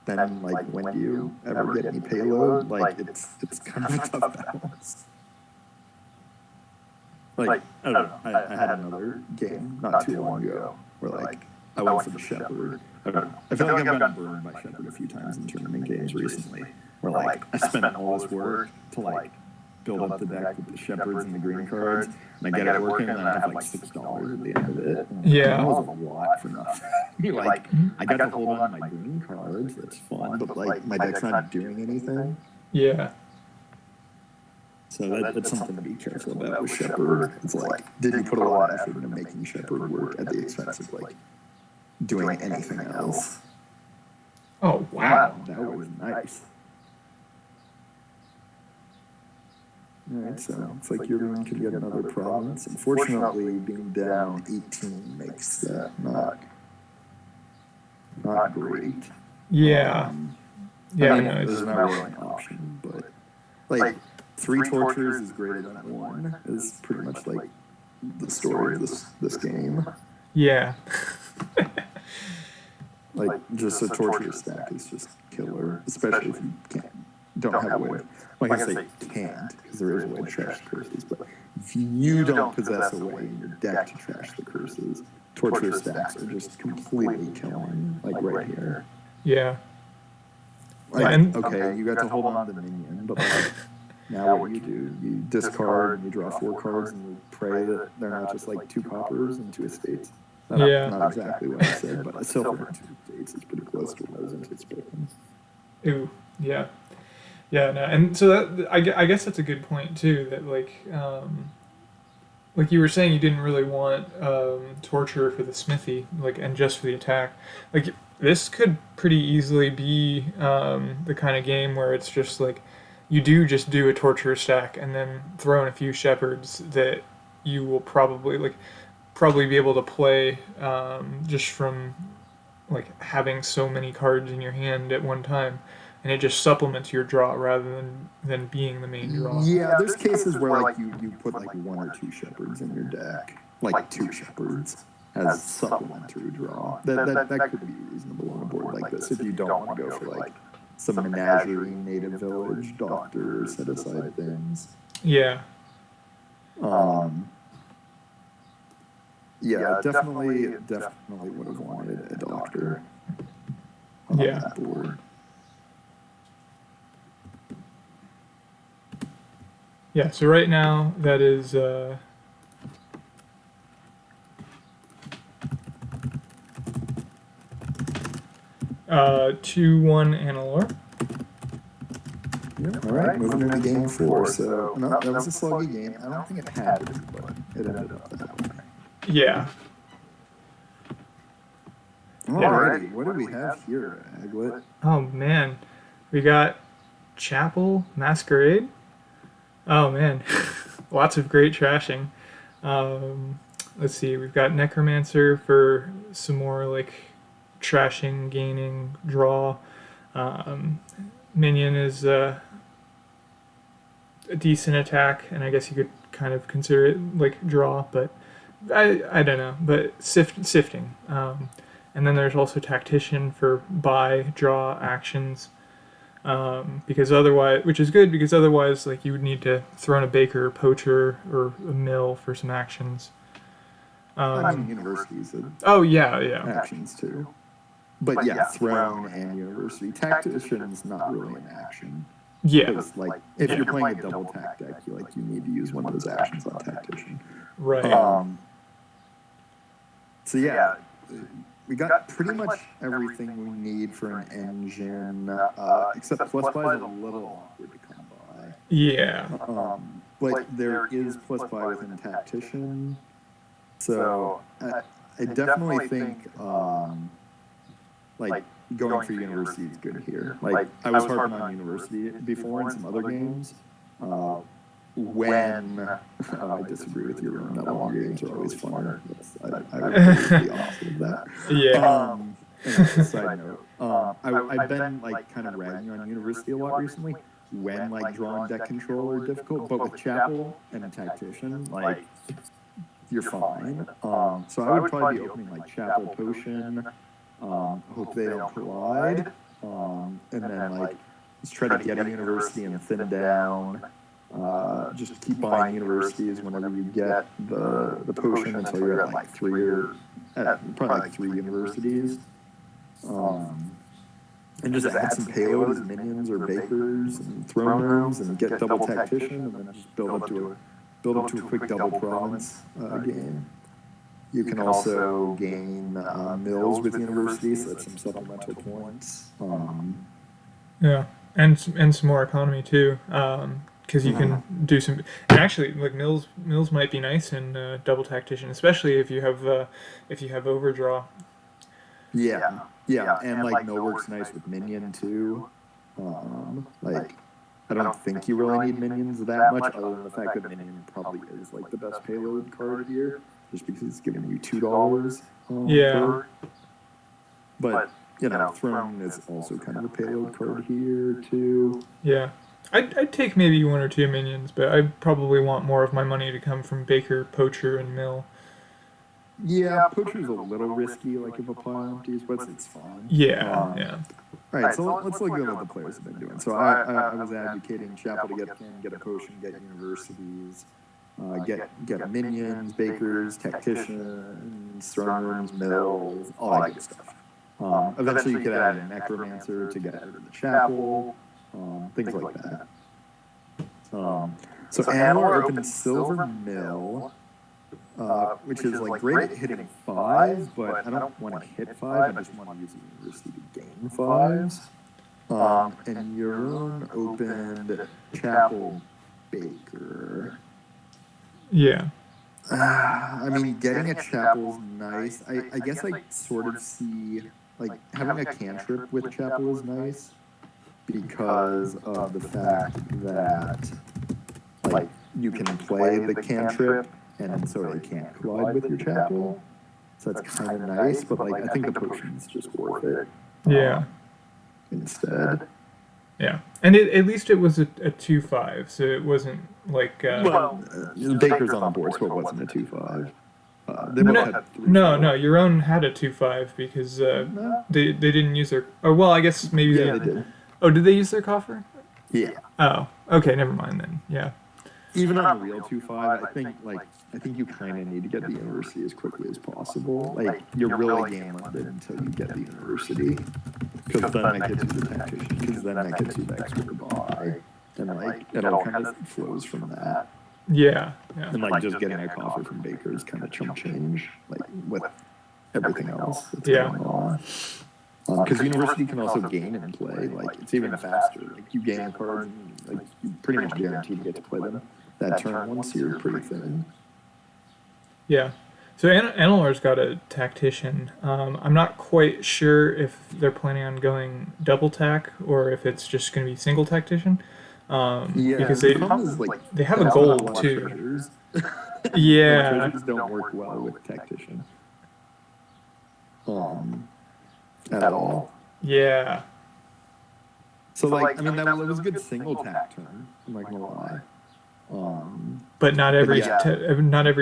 then like when do you ever get any payload? Like it's kind of a tough balance. like, I don't know, I had another game not too long ago where, like, I went for the Shepherd. I don't know. I feel like I've gotten burned by Shepherd a few times in tournament games recently, where, like, I spent all this work to, like, build up the deck with the Shepherds and the green cards, and I get it working, and then I have, like, $6 at the end of it. And Yeah. that was a lot for nothing. Like, I got to hold on to my green cards, that's fun, but, like, my deck's not doing anything. Yeah. So that's something to be careful about with Shepherd. It's like, did you put a lot of effort into making Shepherd work at the expense of, like, doing anything else? Oh, wow. That was nice. All right, so it's like Jeroen could get another province. Unfortunately, being down 18 makes that not great. Yeah. Yeah, I mean, no, there's not really an option, but, like, 3 tortures is greater than 1 is pretty much, like, the story of this game. yeah. Like, just a torture stack is just killer, especially if you don't have a way. Well, I guess they can't, because there is a way to trash the curses, but if you don't possess a way in your deck to trash the curses, torture stacks are just completely killing, like, right here. Yeah. Like, okay, you got to hold on to the minion, but, like, now what you discard, and you draw 4 cards, and you pray that they're not just, like, 2 coppers and 2 estates. Not exactly what I said, but a silver and 2 estates is pretty close to what I was anticipating. Ooh, yeah. Yeah, no, and so that I guess that's a good point too. That like you were saying, you didn't really want torture for the smithy, like, and just for the attack. Like, this could pretty easily be the kind of game where it's just like you just do a torture stack and then throw in a few shepherds that you will probably be able to play just from, like, having so many cards in your hand at one time, and it just supplements your draw rather than being the main draw. Yeah, there's cases where, like, you put, like, 1 or 2 shepherds in your deck, like 2 shepherds as supplementary draw. That could be reasonable on a board like this if you don't want to go for, like, some menagerie, native village, doctor, set aside things. Yeah. Yeah, definitely would have wanted a doctor on that board. Yeah, so right now that is 2-1 Anilore. All right, moving into game 4. So, no, that was a sluggy game. I don't think it had to be, but it ended up that way. Yeah. Alrighty, what do we have here, Aglet? Oh man, we got Chapel Masquerade. Oh man, lots of great trashing. Let's see, we've got Necromancer for some more, like, trashing, gaining, draw. Minion is a decent attack, and I guess you could kind of consider it like draw, but I don't know. But sifting. And then there's also Tactician for buy, draw actions. Because otherwise, which is good, because otherwise, like, you would need to throw in a baker, poacher, or a mill for some actions. I mean, universities. Oh yeah. Actions too. But yeah, throne and university. Tactician is not really an action. Yeah. Because, like, if you're playing a double tack deck, you need to use one of those actions on Tactician. Right. So yeah, we got pretty much everything we need for an engine, except plus buy is a little awkward to come by. Yeah. But there is plus buy within Tactician, so I definitely think like going for university is good here. Like, I was harping on university before in some other games. When I disagree with you, that long games are always funner. I would be the opposite of that. Yeah. And a side note, I've been, like, kind of ragging on university a lot recently when, like, drawing deck control are difficult, but with Chapel and a Tactician, like, you're fine. So I would probably be opening, like, Chapel Potion, hope they don't collide, and then, like, just try to get a university and thin down, just keep buying universities whenever you get the potion until you're at like probably like 3 universities. And just add some payload as minions or bakers and throne rooms and get double tactician and then just build up to a quick double province game. You can also gain mills with universities, so that's some supplemental points. Yeah, and some more economy too, because you can do some. And actually, like mills might be nice in double tactician, especially if you have overdraw. Yeah, and like mill works nice with minion too. Like I don't think you really need minions that much, other than the fact that minion probably is like the best payload card here, just because it's giving you $2. Yeah. But you know, throne is also kind of a payload card here too. Yeah. I'd take maybe 1 or 2 minions, but I probably want more of my money to come from Baker, Poacher, and Mill. Yeah, Poacher's a little risky, like if a pile empties, but it's fine. Yeah, yeah. All right, so let's look at what the players have been doing. So I was advocating Chapel to get a potion, get universities, get minions, bakers, tacticians, throne rooms, mills, all that good stuff. Eventually you could add a necromancer to get rid of the chapel, things like that. So Anilore opened Silver Mill, which is like great at hitting 5s, but I don't want to hit 5, I just want to use the university to gain 5s. And Jeroen opened Chapel Baker. Yeah. I mean, getting a chapel's nice. I guess I sort of see, like, having a cantrip with chapel is nice because of the fact that, like, you can play the cantrip and so it can't collide with your chapel. So that's kind of nice, but, like, I think the potion's just worth it. Yeah. Instead. Yeah. And at least it was a 2/5, so it wasn't like... Baker's on the board, so it wasn't a 2/5. They no, both had 3. no, your own had a 2/5 because they didn't use their... Oh, well, I guess maybe they did. Oh, did they use their coffer? Yeah. Oh, okay, never mind then. Yeah. Even on a real 2/5, I think you kind of need to get the university as quickly as possible. Like, you're really game limited until you get the university, because then that gets you the tactician, because then that gets you the extra buy, and like it all kind of flows from that. Yeah. And like just getting a coffer from Baker is kind of chump change, like with everything else that's going on. Because university can also gain and play, like it's even faster. Like you gain a card, and, like you pretty much guaranteed to get to play them that turn once you're pretty thin. Yeah. So Anilore's got a tactician. I'm not quite sure if they're planning on going double tack or if it's just going to be single tactician. Because they have a goal too. Yeah. Treasures don't work well with tactician. At all. Yeah. So like, I mean, that was a good single tack turn. I'm not gonna lie. But not every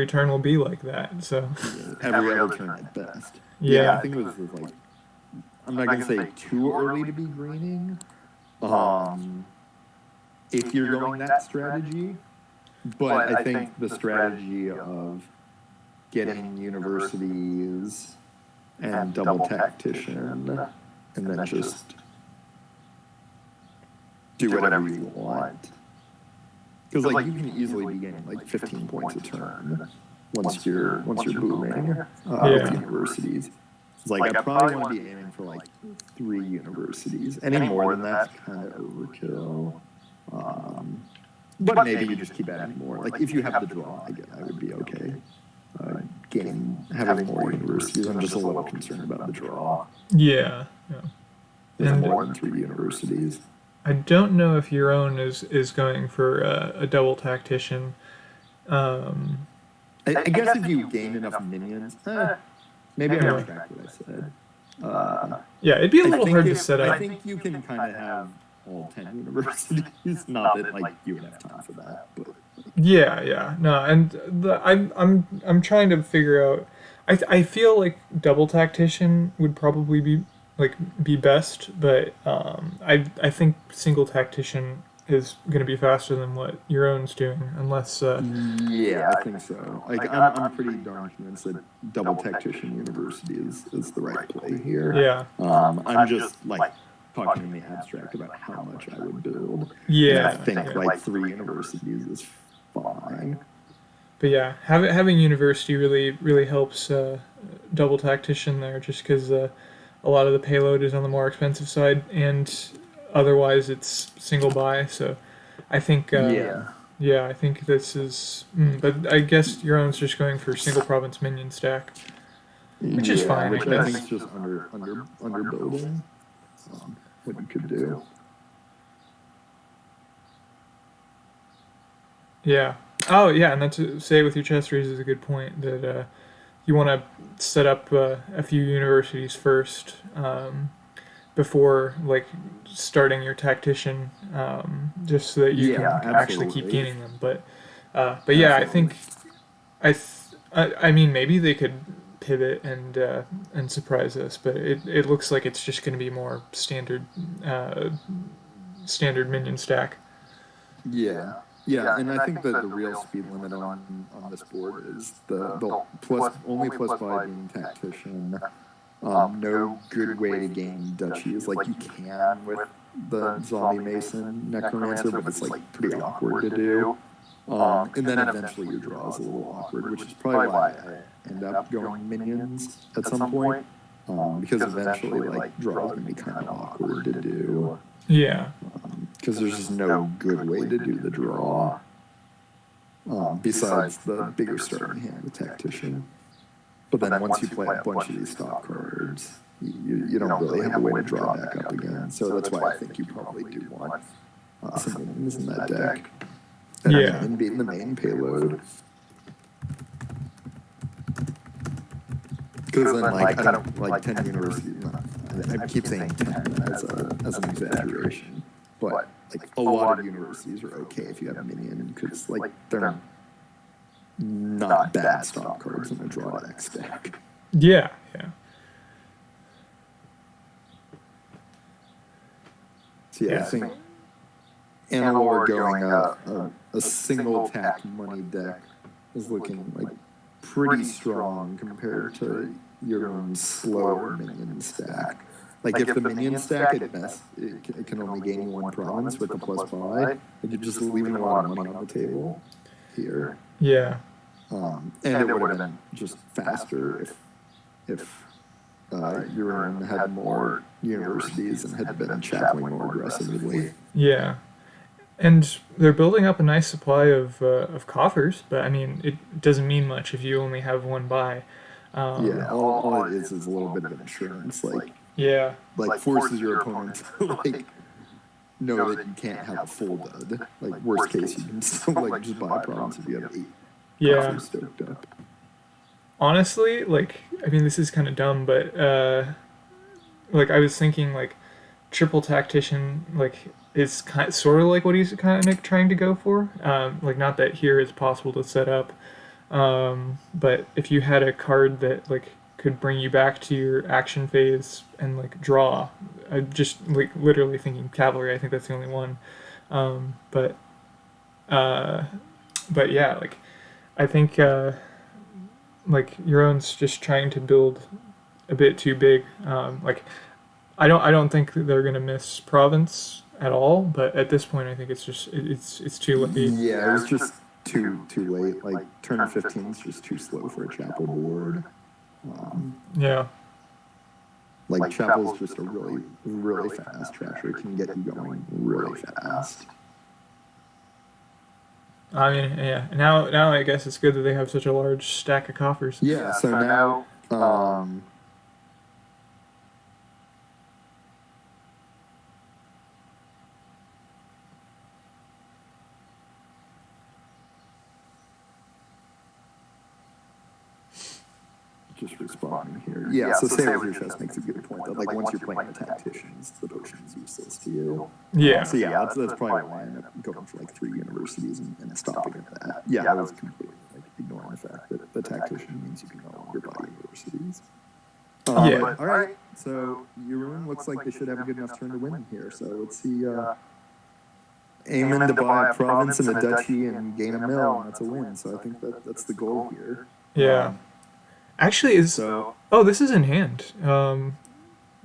turn will be like that. So every other turn at best. Yeah. I think it was like, I'm not gonna say too early to be greening. If you're going that strategy, but I think the strategy of getting universities and double tactician, and then just do whatever you want. Because like you can easily be getting like 15 points a turn once you're booming with universities. It's like I probably want to be aiming for like 3 universities. Any more than that's kind of overkill. But maybe you just keep adding more. Like if you have the draw, I would be okay. Having more universities. I'm just a little concerned about the draw. Yeah. There's more than 3 universities. I don't know if your own is going for a double tactician. I guess if you gain enough minions, maybe I retract what I said. Yeah, it'd be a little hard to set up. I think you can kind of have all 10 universities. Not that like you would have time for that, but yeah. No, and I'm trying to figure out. I feel like double tactician would probably be best, but I think single tactician is going to be faster than what your own's doing, unless. Yeah, I think so. Like I'm pretty darn convinced that Double Tactician University is the right play here. Yeah. I'm just like talking in the abstract about how much I would build. And I Yeah. think Yeah. like 3 universities is fine. But yeah, having university really helps double tactician there, just because a lot of the payload is on the more expensive side, and otherwise it's single buy. So I think Yeah. yeah, I think this is. But I guess your own's just going for single province minion stack, which is Yeah, fine, I which I think guess. is just under building what you could do. Yeah. Oh yeah, and that's say with your chess trees is a good point that you want to set up a few universities first. Before like starting your tactician, just so that you can Yeah, actually keep absolutely. gaining them. But yeah, I Absolutely. think I mean maybe they could pivot and surprise us, but it looks like it's just going to be more uh, standard minion stack. Yeah. Yeah, and I think that the real speed limit on this board is the plus only +5 being tactician. No good way to gain duchies. Like you can with the zombie mason necromancer, but it's like pretty awkward to do. And then eventually your draw is a little awkward, which is probably why I end up going minions at some point. Because eventually like draw is gonna be kind of awkward to do. Yeah, Because there's just no good way to do the draw. Besides the bigger starting hand, the tactician. But then once you play a bunch of these stock cards, you don't really have a way to draw back up again. So that's why I think you probably do want some minions in that deck. And yeah, a minion being the main payload. Because then, like, I don't like 10 universities. I keep saying 10 as an exaggeration, but like a lot of universities are okay if you have a minion because like they're not bad stop cards in a draw deck stack. yeah, yeah, So yeah, yeah. I think Anilore going a single tack money deck is looking like pretty strong compared to your own slower minion stack. Like if the minion stack at best it can only gain you 1 province with the +5, like you're just leaving a lot of money on the table here. Yeah. And it would have been just faster if your own had more universities and had been chapping more aggressively. Yeah. And they're building up a nice supply of coffers, but I mean, it doesn't mean much if you only have one buy. Yeah, all it is a little bit of insurance, Yeah. like forces your opponent to like know that you can't have a full dud. Like worst case, you can still like just buy a province if you have 8 Yeah. coffers stoked up. Honestly, like, I mean, this is kind of dumb, but like, I was thinking, like, triple tactician, like, is sort of like what he's kind of trying to go for. Like, not that here it's possible to set up, but if you had a card that like could bring you back to your action phase and like draw, I just like literally thinking cavalry. I think that's the only one. Um, but uh, but yeah, like I think like your own's just trying to build a bit too big. Like I don't think that they're gonna miss province at all. But at this point, I think it's just it's too late. Yeah, it was just too late. Like turn 15 is just too slow for a chapel board. Yeah. Like chapel is just a really fast trasher. It can get you going really fast. I mean, yeah. Now I guess it's good that they have such a large stack of coffers. Yeah. So now. Just responding here. Yeah, so say with your chest makes a good point that like once you're playing the tacticians, the potion's useless to you. Yeah. So yeah, that's probably why I ended up going for like 3 universities and stopping at that. Yeah, I was completely like ignoring the fact that the tactician means you can no longer buy universities. Yeah. But, all right, so Jeroen looks like they should have a good enough turn to win here. So let's see aim in to buy a province and a duchy and gain a mill, and that's a win. So I think that's the goal here. Yeah. Actually, is So oh, this is in hand.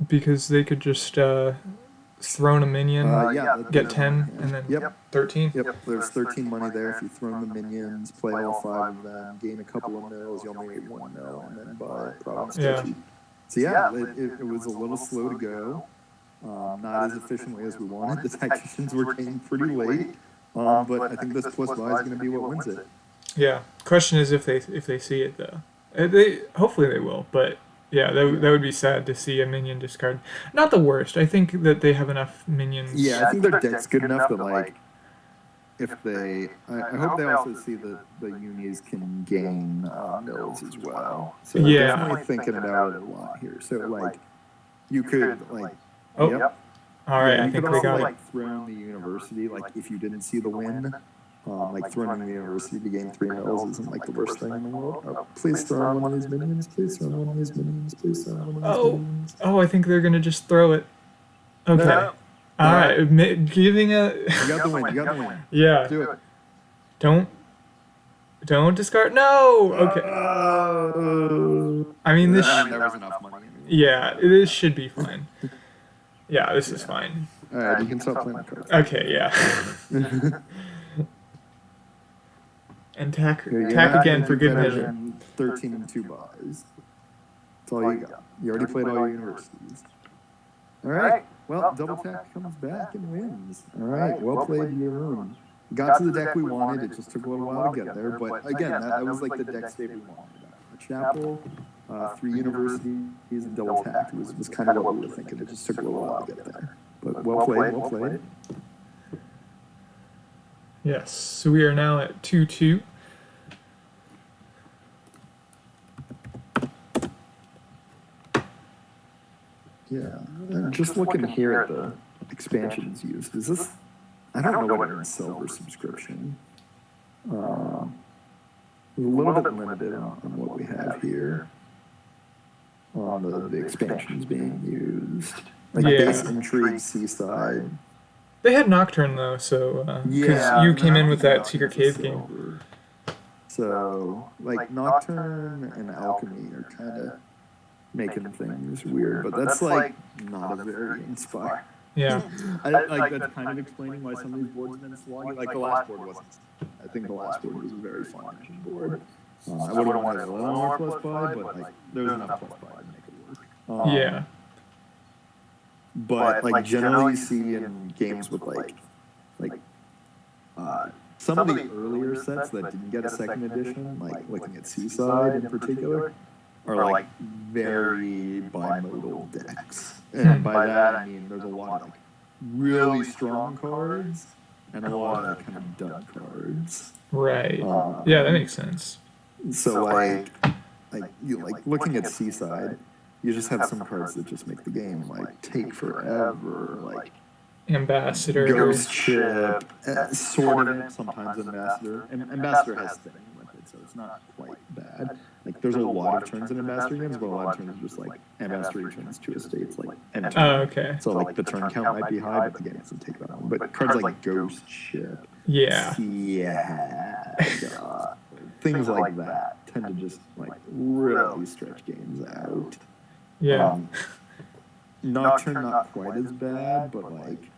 Because they could just thrown a minion, get 10, and then Yep. 13. Yep, there's 13 money there. If you throw the minions, play all 5 of them, gain a couple of mills, you only need 1 mill, and then buy a province duchy. So yeah, it was a little slow to go. Not as efficiently as we wanted. The tacticians were came pretty late, but I think this plus buy is going to be what wins it. Yeah. Question is if they see it though. They hopefully they will, but yeah, that would be sad to see a minion discard. Not the worst. I think that they have enough minions. Yeah, I think their deck's good enough that like if they, I hope they also see that the unis can gain mills as well. So Yeah. definitely thinking about it a lot here. So like you could like Oh. yep. All right, Yeah, I you think could we also got like it. throw in the university, like if you didn't see the win, like throwing in the university to gain 3 mills isn't like the worst thing in the world. Please throw in one of these minions. Please throw in one of these minions. Please throw in one of these minions. Oh, I think they're gonna just throw it. Okay. No. All right, giving a. You got the win. You got the win. Yeah. Do it. Don't discard. No. Okay. I mean, this. There was enough money. Yeah, this should be fine. Yeah, this is fine. All right, you can stop playing the cards. Okay, yeah. And tack You're tack not again gonna for do good better measure. than 13 and 2 buys. That's all you got. You already played all your universities. All right. Well, double tap comes back and wins. All right. Well played, Jeroen. Got to the deck we wanted. It just took a little while to get there, but again, that was like the deck state we wanted. A chapel, 3 universities, and double tap was kind of what we were thinking. It just took a little while to get there. But well played. Well played. Yes. So we are now at 2-2. Yeah, I'm just looking here at the expansions used. Is this? I don't know what it is. Silver subscription. A little bit limited on what we have here. On the expansions being used, like base intrigue, seaside. They had Nocturne though, so because you came in with that secret cave game. So like Nocturne and Alchemy are kind of making things weird, but that's like not a very inspiring. Yeah. Like that's kind of explaining why some of these boards have been sloggy. Like the last board wasn't. I think the last board was a very fun engine board. I would have wanted a little more plus 5, but like there was enough plus 5 to make it work. Yeah. But like generally you see in games with like some of the earlier sets that didn't get a second edition, like looking at Seaside in particular, are like very bimodal decks. And by that I mean there's a lot of like really strong cards and a lot of kind of dud cards. Right. Yeah, that makes sense. So like you like looking at Seaside, you just have some cards that just make the game like take forever, like Ambassador. Ghost Ship, sort of sometimes Ambassador. And Ambassador has things with it, so it's not quite bad. Like there's a lot of turns in Ambassador games, but a lot of turns are just like Ambassador returns 2 estates, like end turn. Oh, okay. So like the turn count might be high, but the game doesn't take that long. But cards like Ghost Ship, Yeah. things like that tend to just like really stretch games out. Yeah. Nocturne not quite as bad, but like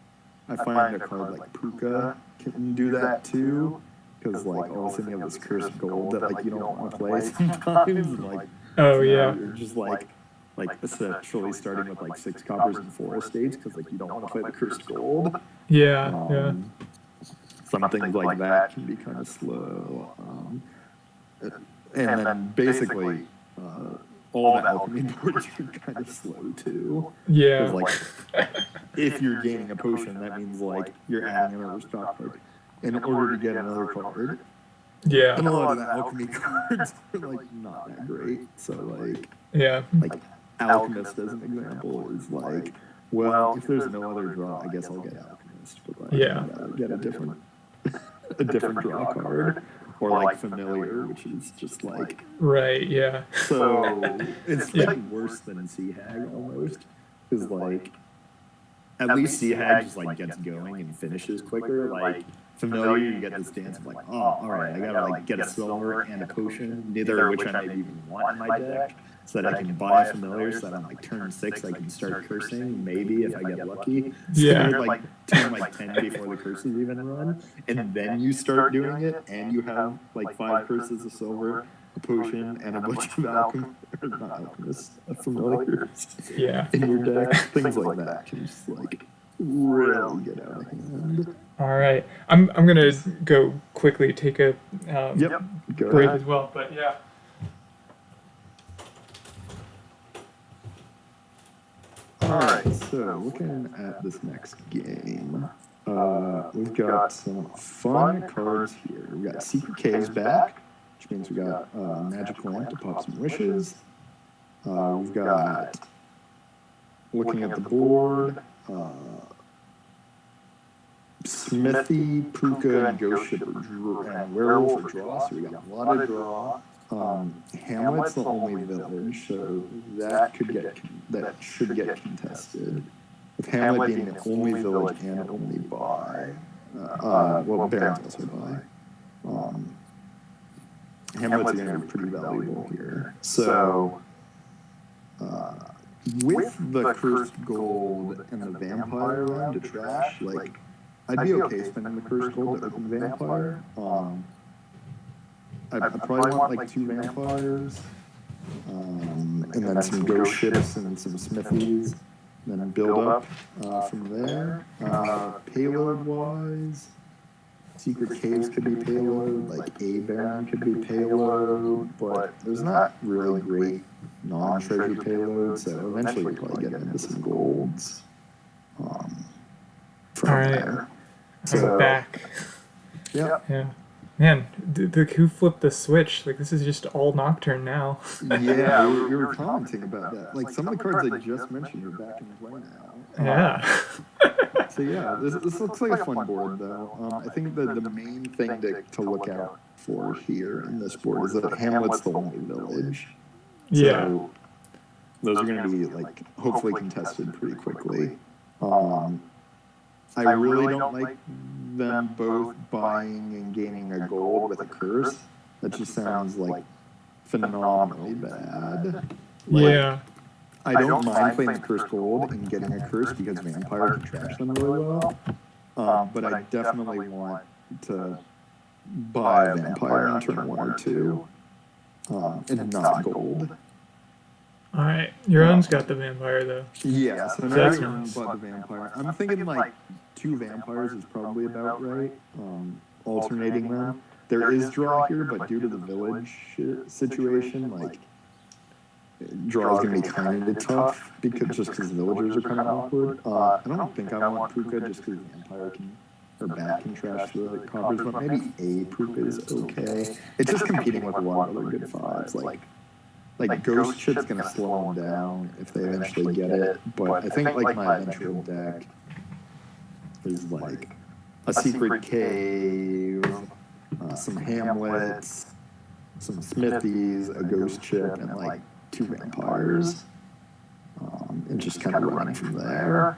I find a card like Puka can do that too, because like all of a sudden you have this cursed gold that like you don't want to play sometimes. And, like Oh yeah. you're just like essentially starting with like 6 coppers and 4 estates because like you don't want to play the cursed gold. Yeah. Yeah. Some things like that can be kind of slow. And then basically all the alchemy boards are kind of slow too. Yeah. Like if you're gaining a potion, that means like you're adding another stock card in order to get another card. Yeah. And a lot of the alchemy cards are like not that great. So Yeah. like Alchemist as an example is like, well, if there's no other draw, I guess I'll get Alchemist. But like, Yeah. get a different draw card. Or like Familiar, which is just like... Right, yeah. So it's like worse than Sea Hag almost. Because like at least Sea Hag just like gets going and finishes quicker. Like Familiar, you get this dance of like, oh, all right, I gotta like get a silver and a potion, neither of which I maybe even want in my deck, so that I can buy a Familiar, so that on like turn 6 I can start cursing, maybe if I get lucky. So Yeah. you're like turn like 10 before the curses even run, and then you start doing it, and you have like 5 curses of silver, a potion, and a bunch of not alchemists, familiars Yeah. in your deck. Things like that can just like really get out of hand. All right. I'm gonna go quickly take a Yep. Go break ahead. as well, but yeah. All right. So looking at this next game, we've got some fun cards here. We got Secret Caves back, which means we got Magic Lamp to pop some wishes. We've got, looking at the board, Smithy, Puka, and Ghost Ship and Werewolf for draw, so we got a lot of draw. Hamlet's the only village, so that should get contested. With Hamlet being the only village and only buy, well, Baron's also buy. Hamlet's going to be pretty valuable here. So, with the Cursed Gold and the Vampire around to trash, like, I'd be okay spending the Cursed Gold to open the Vampire. I probably want like 2 Vampires, and then some Ghost Ships and some Smithies, and then build up from there. Payload-wise, Secret Caves could be payload, like A Baron could be payload, but there's not really great non-treasure payload, so eventually we'll probably get into some golds from All right. there. I'm back. Yep. Yeah. Man, who flipped the switch? Like, this is just all Nocturne now. Yeah, we were commenting about that. Like, some of the cards I just mentioned are back in play now. Yeah. So yeah, this looks like a fun board, though. I think the main thing to look out for here in this board is that Hamlet's the only village. Yeah. So those are going to be, like, hopefully contested pretty quickly. I really don't like them both buying and gaining a gold with a curse. That just sounds like phenomenally bad. Like, Yeah. I don't mind playing the cursed gold and getting a curse because Vampire can trash them really well. But I definitely want to buy a Vampire on turn 1 or 2 and not gold. All right. Your own's got the Vampire, though. Yeah, so now That's you're bought the Vampire. I'm thinking like 2 Vampires is probably about right. Alternating them. There is draw here, but due to the village situation, like, draw is going to be kind of tough because the villagers are kind of awkward. I don't think I want Puka just because Vampire or Bat can trash the coppers, but maybe a Puka is okay. It's just competing with a lot of other good 5s. Like Ghost Ship's going to slow them down if they eventually get it, but I think like my eventual deck is like a Secret Cave, some Hamlets, some Smithies, a Ghost Ship, and like 2 Vampires, and just kind of running from there.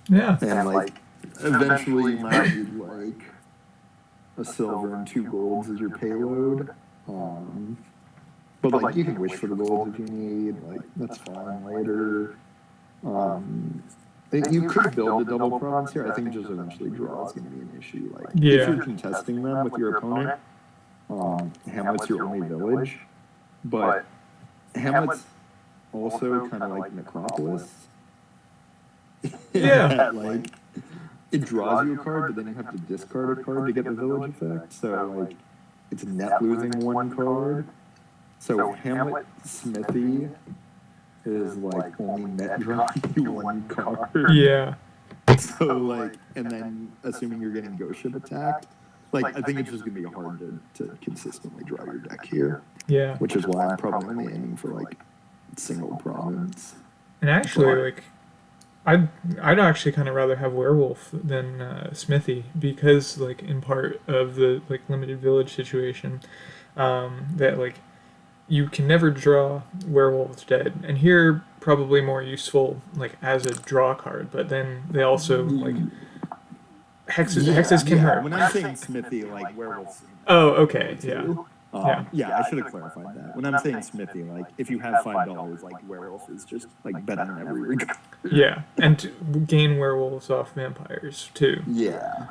Yeah. And like eventually you might need like a silver and 2 golds as your payload. But like you can wish for the golds if you need, like that's fine later. You could build the double prawns here. I think just eventually draw is going to be an issue. Like if you're contesting them with your opponent, Hamlet's your only village, but Hamlet's also kind of like Necropolis. Yeah. Like it draws you a card, but then you have to discard a card to get the village effect. So like it's net losing 1 card. So Hamlet Smithy is like only net drawing you 1 card. Yeah. So like, and then assuming you're getting Ghost Ship attacked, like I think it's just gonna be hard to consistently draw your deck here. Yeah. Which is why I'm probably only aiming for like single province. And actually, like, I'd actually kind of rather have Werewolf than Smithy because, like, in part of the like limited village situation, that like you can never draw Werewolves Dead, and here probably more useful like as a draw card. But then they also like hexes can hurt. When I'm saying Smithy, like werewolves. Oh, okay, yeah, yeah, Yeah, I should have clarified that. When I'm saying Smithy, like if you have $5, like werewolf is just like better in every regard. yeah, and to gain werewolves off vampires too. Yeah.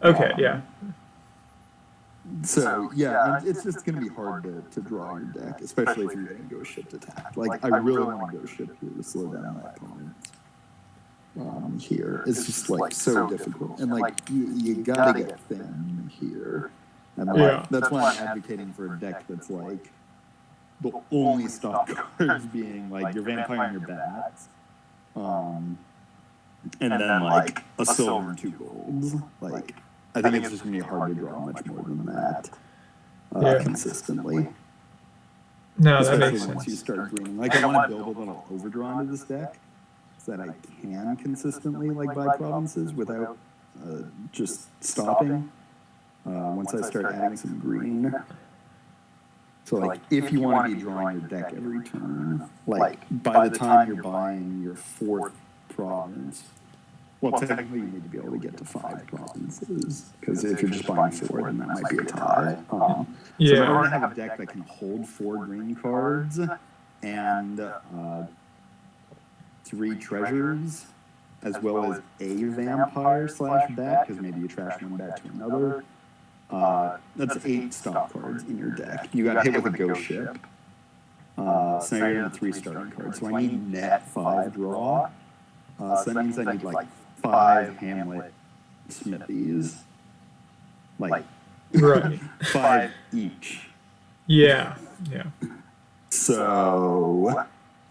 Okay, yeah. So yeah, it's just gonna be hard to draw your deck, especially if you're getting ghost ship attacked. Like I really want to ghost ship here to slow down my opponent. Here it's just like so difficult, and like you gotta get thin here, and like that's why I'm advocating for a deck that's like the only stop cards being like your vampire and your bats, and then like a silver and 2 golds. Like I think it's just gonna be hard to draw much more than that consistently. No, especially that makes once sense. you start greening. Like I want to build a little overdraw into this deck so that I can consistently like buy provinces without just stopping. Once I start adding some green. So like if you want to be drawing your deck every turn, like by the time you're buying your 4th province, well technically you need to be able to get to 5 provinces, because if you're just buying 4, then that might be a tie. So in order to have a deck that can hold 4 green cards and 3 treasures, as well as a vampire / bat, because maybe you trash one bat to another. That's 8 stop cards in your deck. You got hit with a ghost ship. So now you're in 3 starting cards. So I need net 5 draw. So that means I need like 5 Hamlet Smithies. Like Right. 5 each. Yeah. So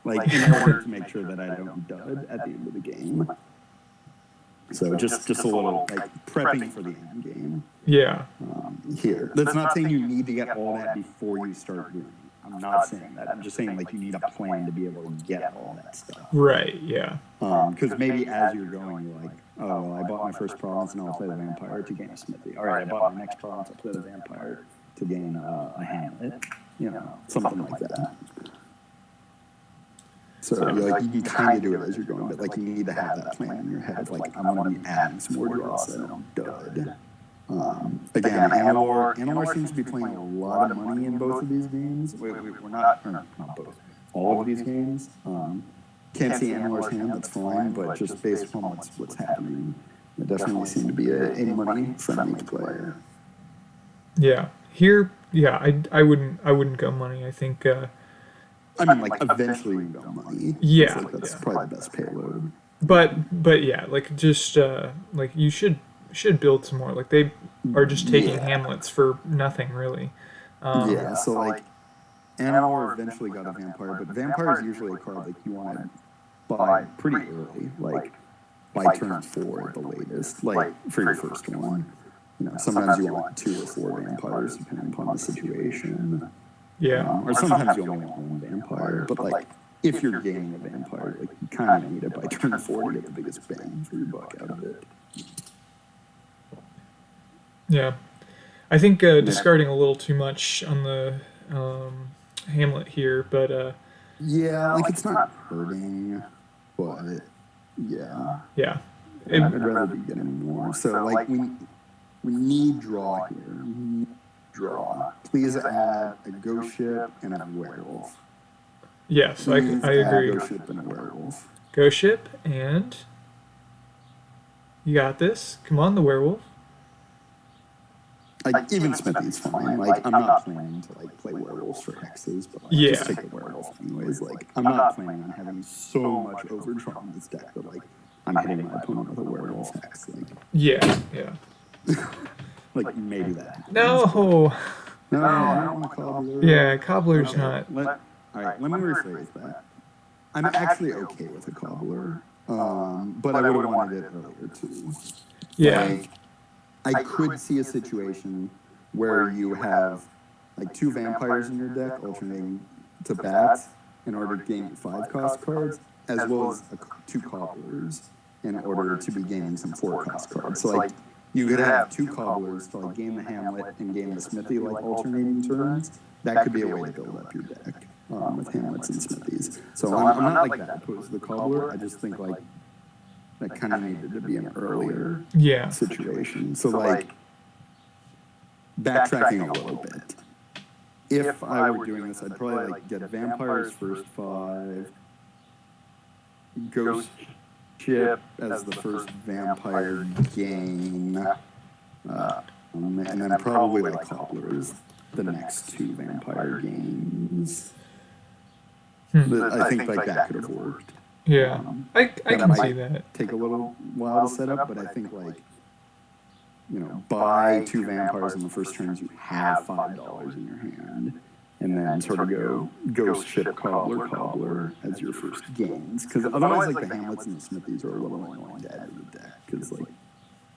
like in order to make sure that I don't dud at the end of the game. So just a little like prepping for the end game. Yeah. Here. That's not saying you need to get all that before you start doing it. I'm not saying that. I'm just saying like you need a plan to be able to get all that stuff. Right. Yeah. Because maybe as you're going, you're like, oh, well, I bought my first province and I'll play the vampire to gain a smithy. All right, I bought my next province, I'll play the vampire to gain a Hamlet. You know, something like that. So like you can kind of do it as you're going, but like you need to have that plan in your head of like I'm going to be adding some more draws so I don't dud. Again, Anilore seems to be playing a lot of money in both of these games. We're not both. All of these games. Can't see Anilore's hand, that's fine, but just based upon what's happening, it definitely seemed to be a money-friendly player. Yeah. Here, yeah, I wouldn't go money. I think. I mean, like eventually you go money. Yeah, like, that's probably the best payload. But yeah, like just like you should build some more. Like they are just taking Hamlets for nothing really. So like Anilore eventually got a vampire, but vampire is usually a card like you want to buy pretty early, like by turn 4 at the latest, like for your first one. You know, sometimes you want 2 or 4 vampires depending upon the situation. Yeah. Or sometimes you only want 1 vampire, but like if you're gaining a vampire, like you kind of need it by turn 4 to get the biggest bang for your buck out of it. Yeah, I think discarding a little too much on the Hamlet here, but yeah, like it's not hurting, but yeah, I'd rather be getting more. So like we need draw here. We need draw. Please add a ghost ship and a werewolf. Yes, I agree. Ghost ship and a werewolf. Ghost ship and you got this. Come on, the werewolf. Like even Smithy's fine. Like I'm not planning to like play werewolves for hexes, but like, just take the werewolf anyways. Like I'm not planning on having so much overdraw in this deck that like I'm hitting my opponent with a werewolf hex. Like yeah. Like maybe that. No, I don't want cobbler. Yeah, cobbler's not. All right, let me rephrase that. I'm actually okay with a cobbler, but I would have wanted it earlier too. Yeah. Like, I could see a situation where you have like 2 vampires in your deck alternating to bats in order to gain 5 cost cards, as well as 2 cobblers in order to be gaining some 4 cost cards. So like you could have 2 cobblers to like gain the Hamlet and gain the Smithy like alternating turns, that could be a way to build up your deck with Hamlets and Smithies. So I'm not like that opposed to the Cobbler. I just think like that kind of needed to be an earlier situation. So like backtracking a little bit. If I were doing this, I'd probably like get Vampires first 5, Ghost Ship as the first Vampire gain, and then probably like Cobblers the next 2 Vampire games. I think like that could have worked. Yeah, I can see that. Take a little while to set up, but I think like, buy 2 Vampires in the first turns, you have $5 in your hand, and then sort of go Ghost Ship, Cobbler as your first gains. Because otherwise, like the Hamlets and the Smithies are a little annoying to add to the deck. Because like,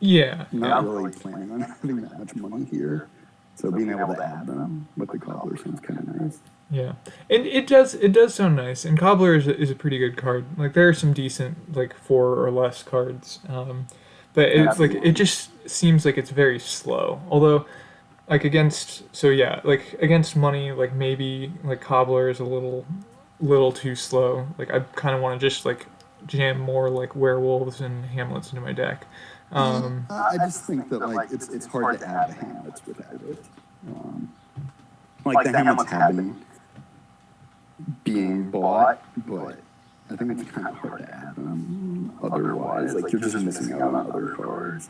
I'm not really planning on having that much money here, so being able to add them with the Cobbler sounds kind of nice. Yeah, and it does sound nice. And Cobbler is a pretty good card. Like there are some decent like 4 or less cards. But it's like it just seems like it's very slow. Although, like against money, like maybe like Cobbler is a little too slow. Like I kind of want to just like jam more like werewolves and Hamlets into my deck. I just think that like it's hard to add the Hamlets without it. Like the Hamlets have been being bought, but I think it's kind of hard to add them otherwise. Like you're just missing out on other cards.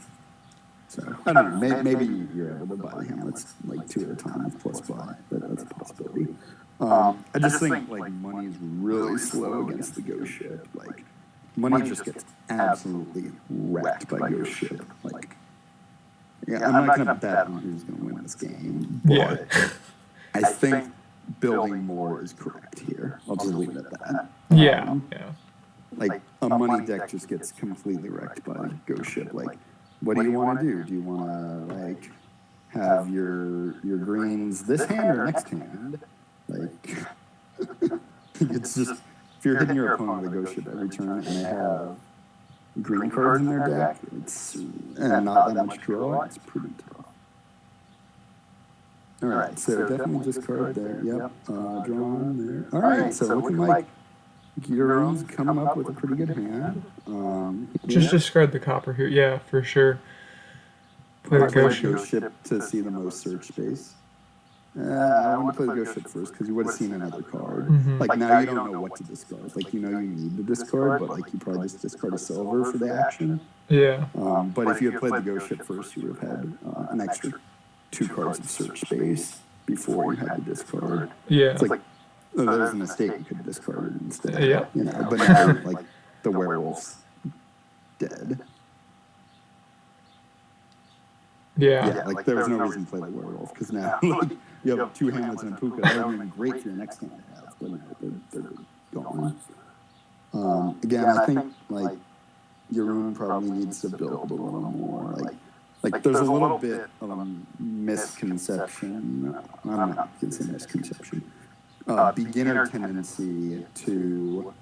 So I don't know. Maybe you're able to buy the Hamlets like 2 at a time with plus buy. That's a possibility. I just think like money's really slow against the Ghost Ship. Like money just gets absolutely wrecked by Ghost Ship. Like I'm not gonna bet on who's gonna win this game. But I think building more is correct here. I'll just leave it at that. Like a money deck just gets completely wrecked by Ghost Ship. Like, what do you want to do? Do you want to like have your greens this hand or next hand? Like, it's just if you're hitting your opponent with a Ghost Ship every turn and they have green cards in their deck, and not that much draw, it's pretty tough. All right, so definitely discard there. Yep, drawn there. All right, so looking like Jeroen's coming up with a pretty good hand. Just discard the copper here. Yeah, for sure. Play the Ghost Ship to see the most search space. I want to play the Ghost Ship first because you would have seen another card. Like now you don't know what to discard. Like you need to discard, but like you probably just discard a silver for the action. Yeah. But if you had played the Ghost Ship first, you would have had an extra 2 cards of search space before you had to discard. Yeah. It's like there's a mistake, you could discard it instead. Yeah. But now like the werewolf's dead. Yeah, like there was no reason to play the werewolf because now like you have 2 Hamlets and a Puka. That would have been great for your next hand to have, but they're gone. Again, I think like Jeroen probably needs to build a little more. Like there's a little bit of a misconception. I'm not going to say misconception. Beginner tendency to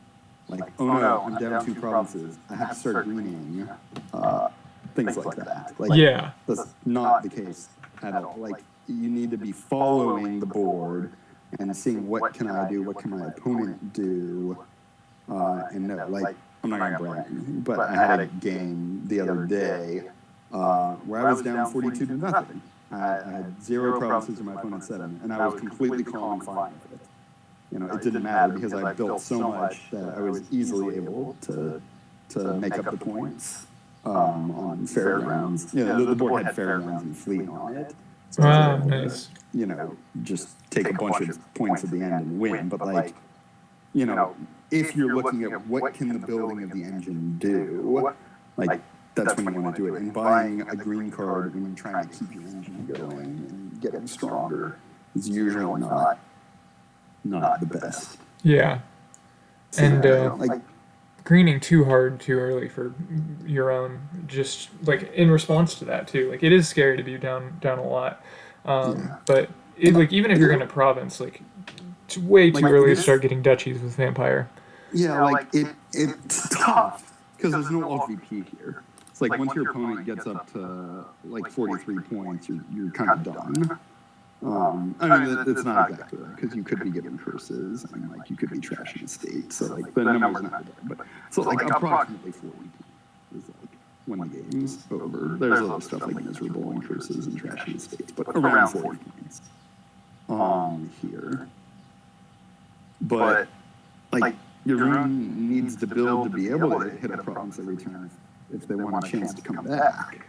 like, oh no, I'm down 2 provinces. I have to start greening. Things like that. Like, that's not the case at all. Like, you need to be following the board and seeing what can I do, what can my opponent do, and no, like, I'm not going to brag, but I had a game the other day where I was down 42 to nothing. I had 0 provinces in my opponent's 7, and I was completely calm and fine with it. It didn't matter because I built so much that I was easily able to make up the points. On fairgrounds, the board had fairgrounds and fleet on it. So nice. Just take a bunch of points at the end and win. But like, if you're looking at what can the building of the engine do, like that's when you want to do it. And buying a green card when you're trying to keep your engine going and getting stronger is usually not the best. Yeah, so, and like. Greening too hard too early for your own, just like in response to that too. Like it is scary to be down a lot, but like even if you're in a province, like it's way too early to start getting duchies with Vampire. Yeah, like it's tough because there's no LVP here. It's like once your opponent gets up to like 43 points, you're kind of done. I mean, it's not exactly right, because you could be given curses, and like you could be trashing a state, so like the number's not there. But so like approximately 40 is like when the game's over. There's other stuff like miserable and curses and trashing states, but around 40 points. Here. But like your room needs to build to be able to hit a province every turn if they want a chance to come back.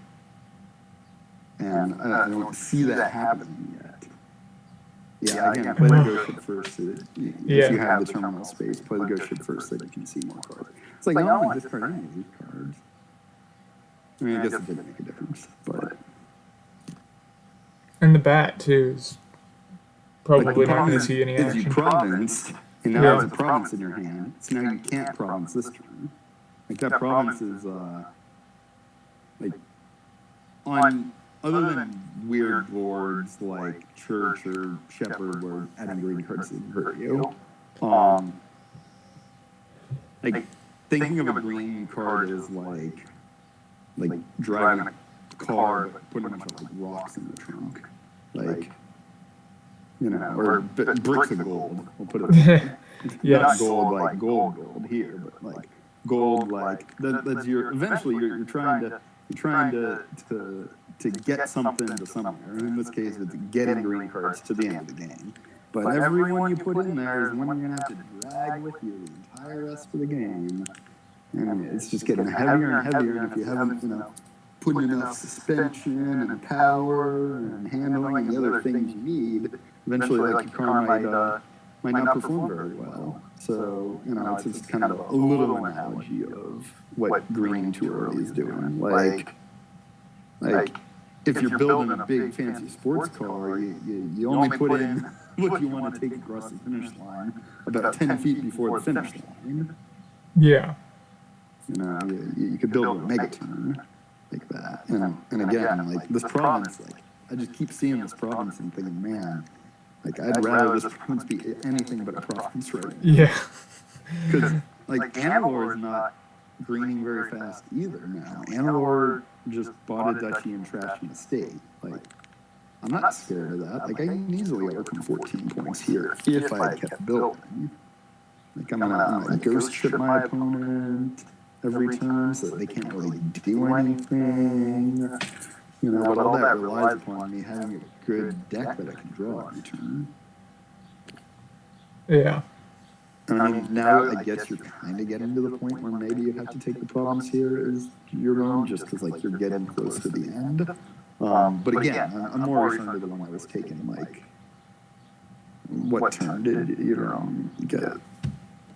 And I don't see that happening yet. Yeah, again, play the ghost ship first. If you have the terminal space, play the ghost ship first so that you can see more cards. It's like, I don't want to discard any of these cards. I mean, I guess it didn't make a difference, but... And the bat, too, is probably not going to see any action. You province, and now it's a province in your hand, so now you can't province this turn. Like, that province is, like, on... Other than weird boards like Church or Shepherd where adding green cards didn't hurt you, like thinking of a green card as like driving a car but putting a bunch of like rocks in the trunk, like or bricks of gold. We'll put it that way. Not gold like gold here, but like gold like that's your. Eventually, you're trying to get something to somewhere. In this case, it's getting green cards to the end of the game. But every one you put in there is one you're going to have to drag with you the entire rest of the game. And it's just getting heavier and heavier. And if you haven't, put enough suspension and power and handling and the other things you need, eventually, like, your car might not perform very well. So, it's just kind of a little analogy of what green too early is doing. Like, if you're building a big fancy sports car, you only put in what you want to take across the finish line about 10 feet before the finish line. Yeah. You could build a megaton like that. And again, like this province, like I just keep seeing this province and thinking, man, like I'd rather this province be anything but a province right now. Yeah. Because like Anilore is not greening very fast either now. Anilore just bought a duchy and trashed an estate. Like, I'm not scared of that. Like, I can easily overcome 14 points here if I had kept building. Like, I'm gonna ghost ship my opponent every turn so that they can't really do anything. But all that relies upon me having a good deck that I can draw every turn. Yeah. I mean, now I guess you're kind of getting to the point where maybe you have to take the province here as your own, just because like you're getting close to the end. But again, I'm more referring to the one I was taking. Like, what turn did your own get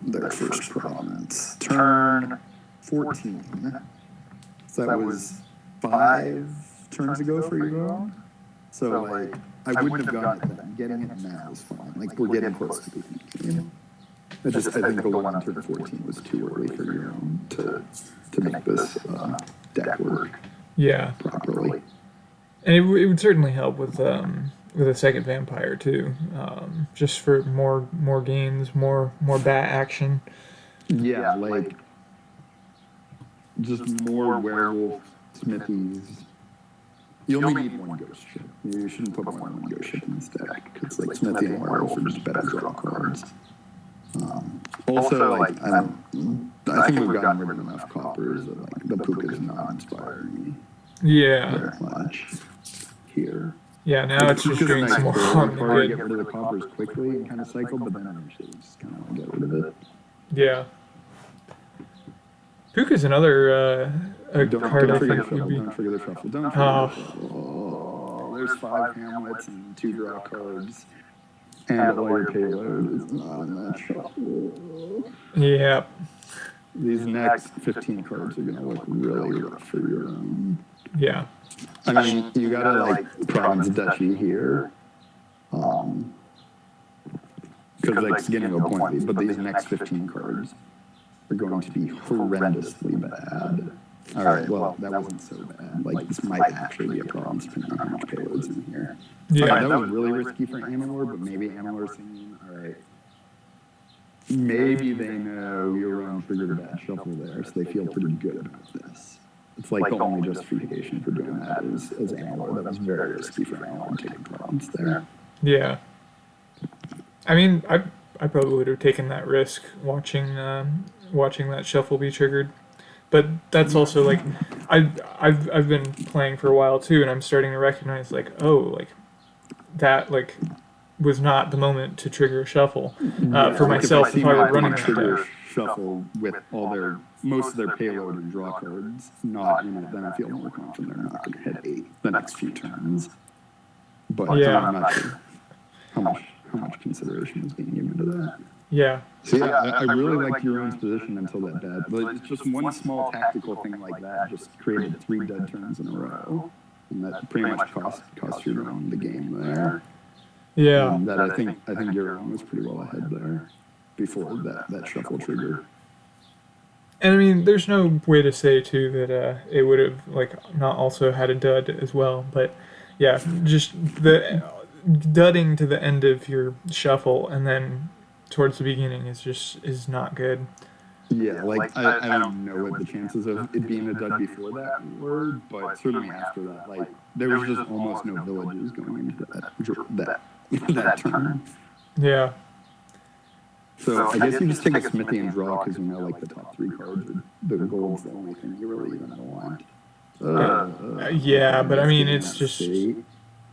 their first province? Turn 14. So that was 5 turns ago for your own. So like, I wouldn't have gotten it then. Getting it now is fine. Like we're getting close to the end. I think the one on turn 14 was too early for your own to make this deck work. Yeah. Properly. And it would certainly help with a second vampire too, just for more games, more bat action. Yeah, like just more werewolf smithies. You only need one ghost ship. You shouldn't put more than one ghost ship in this deck because like smithy and werewolf are just better draw cards. Also, like, I think we've gotten rid of enough coppers that, like, the Puka is not inspiring me very much here. Yeah, now it's just doing some more harm than good. Get rid of the coppers quickly and kind of cycle, but then eventually just kind of want to get rid of it. Yeah. Puka's another card I think would be... Don't forget the shuffle. Don't forget the shuffle. Oh, there's 5 Hamlets and 2 draw cards. And all your payload is not in that shuffle. Yeah. These next 15 cards are going to look really rough for your own. Yeah. I mean, you got to, like, province duchy here. Because, like, getting to a point, but these next 15 cards are going to be horrendously bad. All right, well, that wasn't so bad. Like, this might actually be a province depending on how much payload's in here. Yeah. Right, that was really risky for Anilore, but maybe Anilore's thinking, all right, maybe they know your own triggered a bad shuffle there, so they feel pretty good about this. It's like the only justification for doing that is Anilore. That was very risky for Anilore taking province there. Yeah. I mean, I probably would have taken that risk watching that shuffle be triggered. But that's also like I've been playing for a while too, and I'm starting to recognize like, oh, like that like was not the moment to trigger a shuffle Yeah, for like if I myself see if I my were running opponent that trigger deck. shuffle with all their most of their payload and draw cards not in it, then I feel more confident they're not going to hit 8 the next few turns. But Yeah, I'm not sure how much consideration is being given to that. yeah, So yeah, I really liked Jeroen's position until that dead. But it's just one small tactical thing like that just created 3 dead turns in a row, and that pretty much cost Jeroen the game there. yeah. And that I think Jeroen was pretty well ahead there before that shuffle trigger. And I mean, there's no way to say too that it would have like not also had a dud as well. But yeah, just the dudding to the end of your shuffle and then towards the beginning is not good. Yeah, like I don't know what the chances of it being a dud before that were, but certainly after that, like there was just almost no villages going into that turn. Yeah, So I guess you just take a Smithy and draw because you know like the top 3 cards are the gold's the only thing you really even want. yeah, but I mean, Getting it's that just state.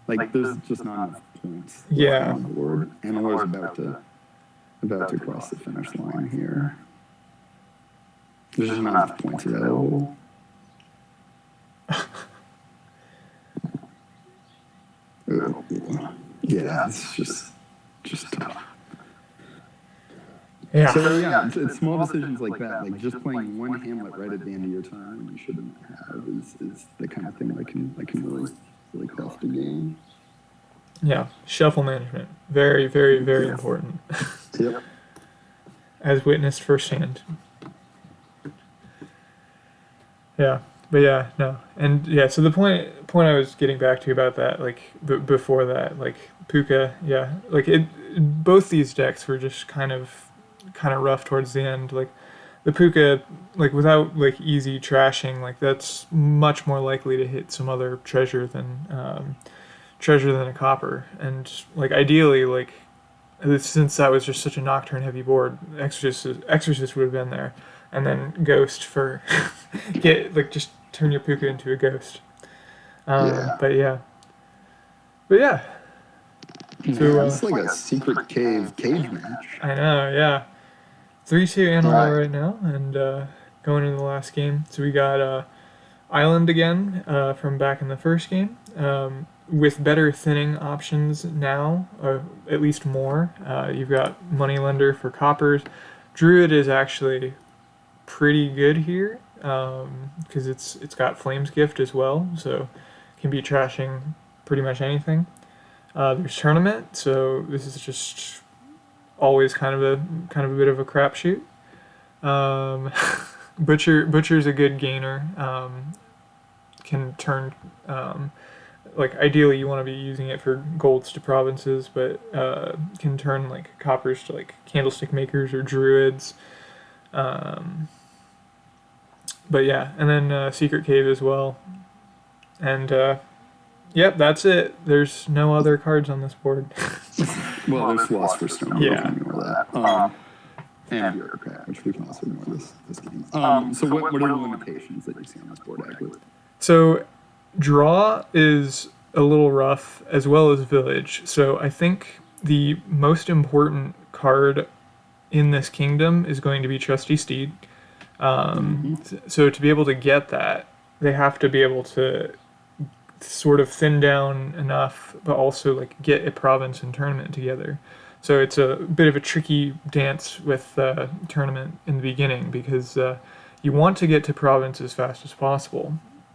Like there's just not enough points left yeah, on the board. Anilore's about to cross the finish line here. There's just not enough points available. Yeah, it's just tough. yeah, So yeah, it's small decisions like that, like just playing one Hamlet right at the end of your turn when you shouldn't have, is the kind of thing that can really cost a game. yeah. Shuffle management, very, very, very Yeah. important, Yep. as witnessed firsthand. Yeah, but yeah, no, and yeah. So the point I was getting back to about that, like before that, like Puka, yeah, like it. Both these decks were just kind of rough towards the end. Like the Puka, like without like easy trashing, like that's much more likely to hit some other treasure than a copper. And like ideally, like since that was just such a nocturne heavy board, Exorcist would have been there, and then Ghost for get like just turn your Puka into a ghost. Yeah. But yeah, but yeah. So Man, it's like a secret cage match. I know, yeah. 3-2 Anilore Right. right now, and going into the last game. So we got Island again from back in the first game, with better thinning options now, or at least more. You've got Moneylender for coppers. Druid is actually pretty good here because it's got Flames Gift as well, so can be trashing pretty much anything. There's Tournament, so this is just always kind of a bit of a crapshoot. Um, Butcher's a good gainer. Can turn like ideally you want to be using it for golds to provinces, but can turn like coppers to like candlestick makers or druids. Um, but yeah, and then Secret Cave as well. And yep, that's it. There's no other cards on this board. Well, there's Philosopher's Stone. We Yeah. can ignore that. And Bureaucrat, which we can also ignore this game. So what are the limitations that you see on this board, Aglet? So draw is a little rough as well as village. So I think the most important card in this kingdom is going to be Trusty Steed. So to be able to get that, they have to be able to sort of thin down enough, but also like get a province and tournament together. So it's a bit of a tricky dance with the tournament in the beginning because you want to get to province as fast as possible,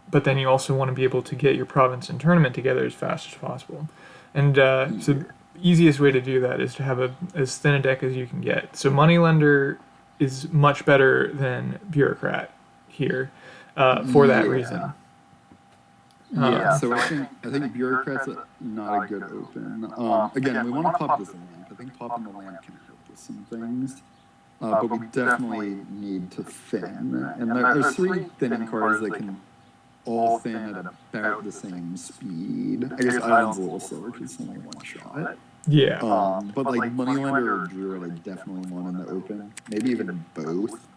but then you also want to be able to get your province and tournament together as fast as possible. And so the easiest way to do that is to have as thin a deck as you can get. So Moneylender is much better than Bureaucrat here for that reason. So I think Bureaucrat's not a good open. Again, we want to pop this lamp. I think popping the lamp can help with some things. But we definitely need to thin. And there's 3 thinning cards that can all thin at about the same speed. I guess Island's a little slower because it's only one shot. Yeah. But like Moneylender or Druid, I definitely want in the open. Maybe even both.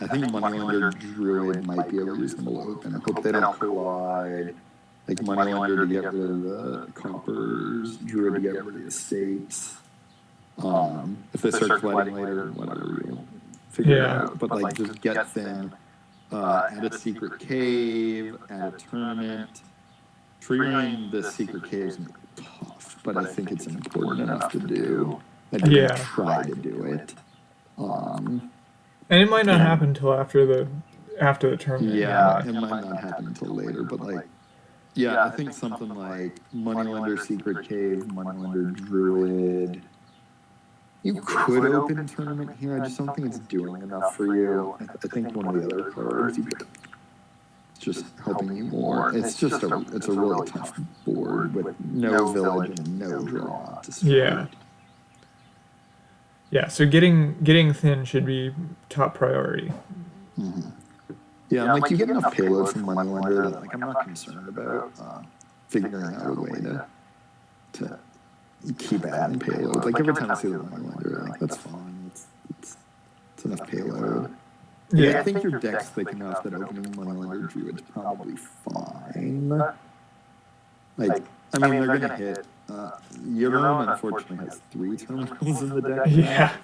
I think Moneylender Druid might be a reasonable open. I hope they don't collide. Like Moneylender to get rid of the coppers, Druid to get rid of the estates. If they start colliding later, whatever, you'll figure it out. But like just get thin, add a secret cave, add a tournament. Triggering the secret caves is tough, but I think it's important enough to do. And try to do it. And it might not happen until after the tournament. Yeah, it might not happen until later, but like, yeah, I think something like Moneylender Secret Cave, Moneylender Druid. You could open tournament here. I just don't think it's doing enough for you. I think one of the other cards you could just helping you more. It's just it's a really tough board with no village and no draw to support. Yeah. Yeah, so getting thin should be top priority. Mm-hmm. Yeah, like you get enough payload from Moneylender that like I'm not concerned about figuring out a way to keep adding payload. Like every time I see the Moneylender, like that's fine. It's enough payload. Yeah, I think your deck's thick enough that opening Moneylender Druid's probably fine. Like, I mean, they're gonna hit. Jeroen unfortunately has 3 terminals in the deck. Yeah.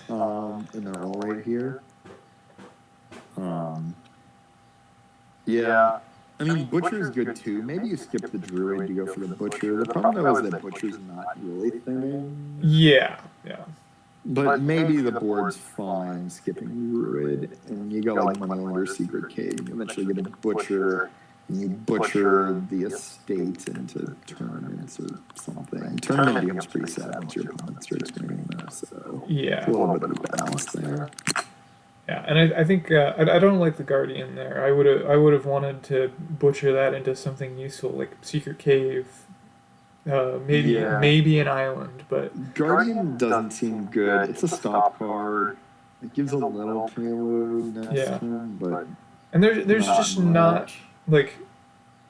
And they're all right here. Yeah. I mean, Butcher's good too. Maybe you skip the Druid to go for the Butcher. The problem though is that Butcher's not really thinning. Yeah. But maybe the board's fine skipping Druid, and you go like Moneylender Secret Cave. You eventually get a Butcher, and you butcher the estates into tournaments or something. Tournament becomes pretty sad once your opponent starts winning though, so yeah, a little bit of balance there. Yeah, and I think I don't like the Guardian there. I would have wanted to butcher that into something useful like Secret Cave, maybe an island, but Guardian doesn't seem good. It's a stop card. It gives a little payload next turn, but and there's just not like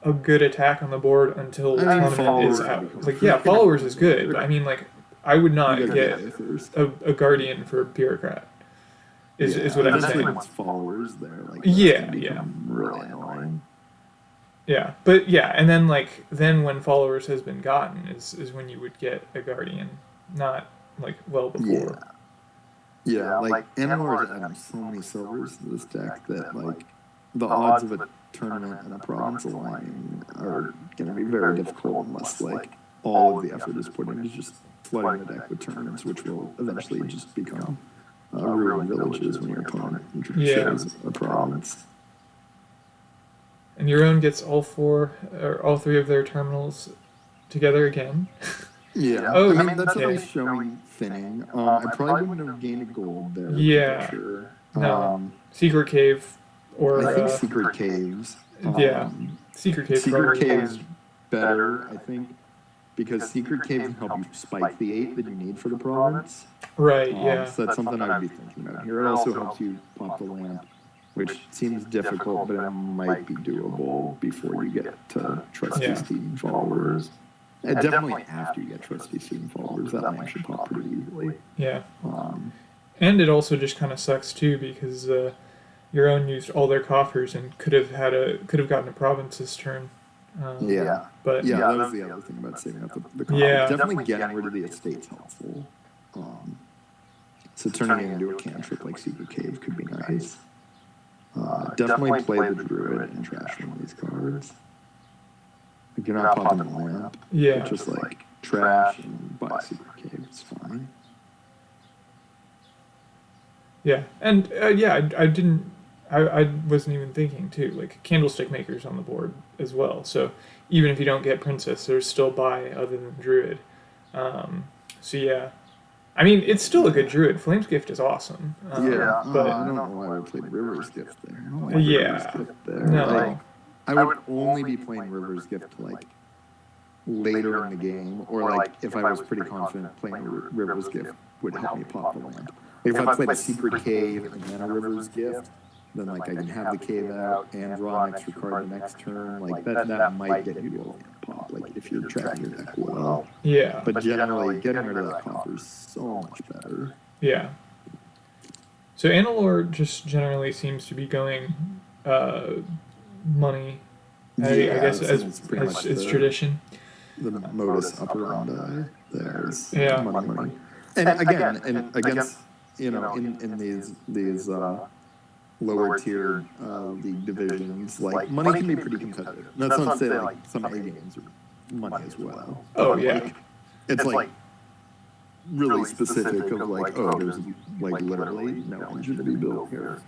a good attack on the board until tournament is out. Like followers is good, but I mean like I would not get a Guardian for Bureaucrat. Is what I'm saying. Once followers there, like really annoying. Yeah, but and then when followers has been gotten is when you would get a Guardian, not like well before. Yeah, like Anilore added so many silvers to this deck that like the odds of a tournament and a province aligning are going to be very difficult unless like all of the effort is put into just flooding the deck with tournaments, which will eventually just become ruined villages when your opponent shows a province. And Jeroen gets all 3 of their terminals together again. Yeah. Oh, I mean, that's at least showing thinning. I probably wouldn't have gained a gold there. Yeah. For sure. No. Secret Cave or... I think Secret Caves. Secret Caves. Secret Caves better, I think, because Secret Caves can help you spike the 8 that you need for the province. Right, So that's something I would be thinking about here. It also helps you pop the lamp, which seems difficult, but it might be doable before you get to Trusty Steam Followers. And definitely after you get Trusty Steam Followers, that lamp should pop pretty easily. Yeah. And it also just kind of sucks too because Jeroen used all their coffers and could have gotten a province this turn. But that was the other thing about saving up the coffers. Definitely getting rid of the estate's helpful. So turning it into a cantrip like Secret Cave could be nice. Definitely play the Druid and trash one of these cards. Like you're not popping the lamp. Yeah. Just like trash and buy Secret Cave. It's fine. Yeah, and I wasn't even thinking too. Like Candlestick Maker's on the board as well. So even if you don't get Princess, there's still buy other than Druid. I mean, it's still a good Druid. Flame's Gift is awesome. But I don't know why I played River's Gift there. I don't like River's Gift there. No. Like, I would only be playing River's Gift like later in the game, or like if I was pretty confident playing River's Gift would help me pop the lamp. Like, if I played a Secret Cave and then a River's Gift, then like I can have the cave out and draw an extra card the next turn. Like that might get you to a land pop, like if you're tracking your deck well. Yeah. But generally, getting rid of that coffer is so much better. Yeah. So Anilore just generally seems to be going money. I guess as tradition. The modus operandi there is Yeah. money. And again, and against in these lower tier league divisions, like money can be pretty competitive. And that's not to say like some A games are money as well. Oh yeah. Like, it's like really specific of like, oh, there's like literally no engine to be built here.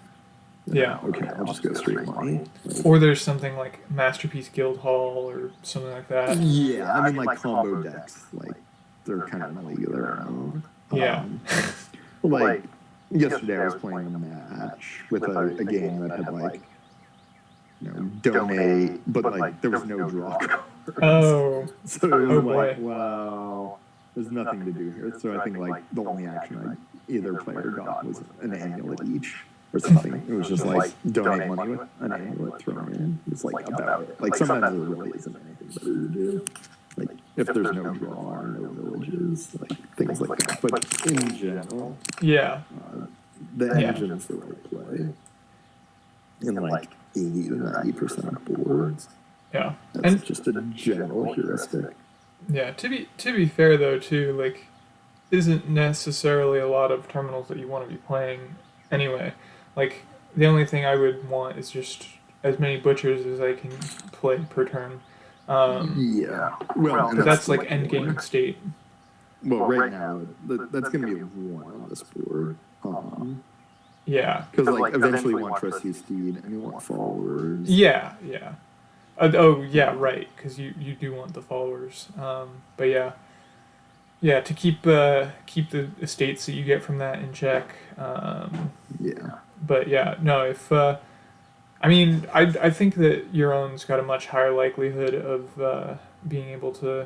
Yeah. Okay, I'll just go straight money. Or there's something like Masterpiece Guild Hall or something like that. Yeah, I mean like combo decks, like they're kind of in a league of their own. Yeah. Like yesterday I was playing a match with a game that had like donate, but like there was no draw cards. Oh. So it was like, boy. wow, there's nothing to do here. So I think like the only action either player got was an amulet each or something. It was just like donate money with an amulet thrown in. It's like about it. Like sometimes there really isn't anything better to do. Like if there's no draw or no villages, like things like that. But in general, yeah, the engine's the right play in like 80 to 90% of boards. Yeah, That's just a general heuristic. Yeah, to be fair though too, like isn't necessarily a lot of terminals that you want to be playing anyway. Like the only thing I would want is just as many butchers as I can play per turn. Yeah, well, but that's like end game state. Well, right now that's going to be one on this board. Yeah, because like eventually you want Trusty Steed and you want followers. Yeah, yeah. Oh yeah, right. Because you do want the followers. But yeah, to keep the estates that you get from that in check. Yeah. But yeah, no. If I mean, I think that your own's got a much higher likelihood of being able to.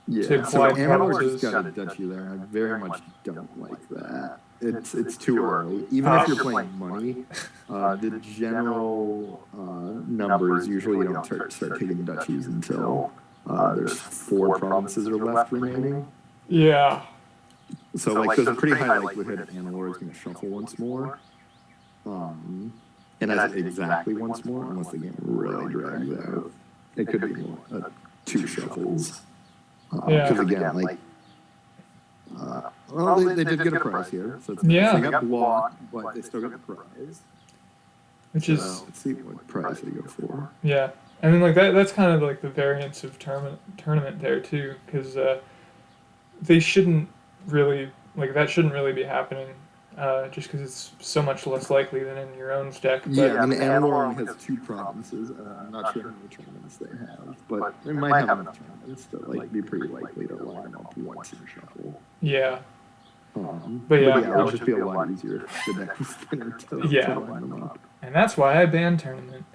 Yeah. To collide Anilore just got a duchy there. I very much don't like that. It's too early. Even if you're playing money, the general numbers usually you don't start taking duchies until there's 4 provinces are left remaining. Yeah. So like there's a pretty high likelihood that Anilore is going to shuffle once more. And as exactly once more, unless the game really drags out, it could be more, 2 shuffles. Because again, like. Well, they did get a prize here, so they got blocked, but they still got the prize. Which is let's see what prize they go for. Yeah, I mean, like that's kind of like the variance of tournament there too, because they shouldn't really that shouldn't really be happening, just because it's so much less likely than in your own deck. But, yeah, I mean, Anilore has 2 provinces. I'm not sure how many tournaments they have, but they might have enough tournaments to like be pretty likely to line them up once in a shuffle. Yeah. But yeah, it would just be a lot easier if the deck was thinner to line them up. And that's why I banned tournament.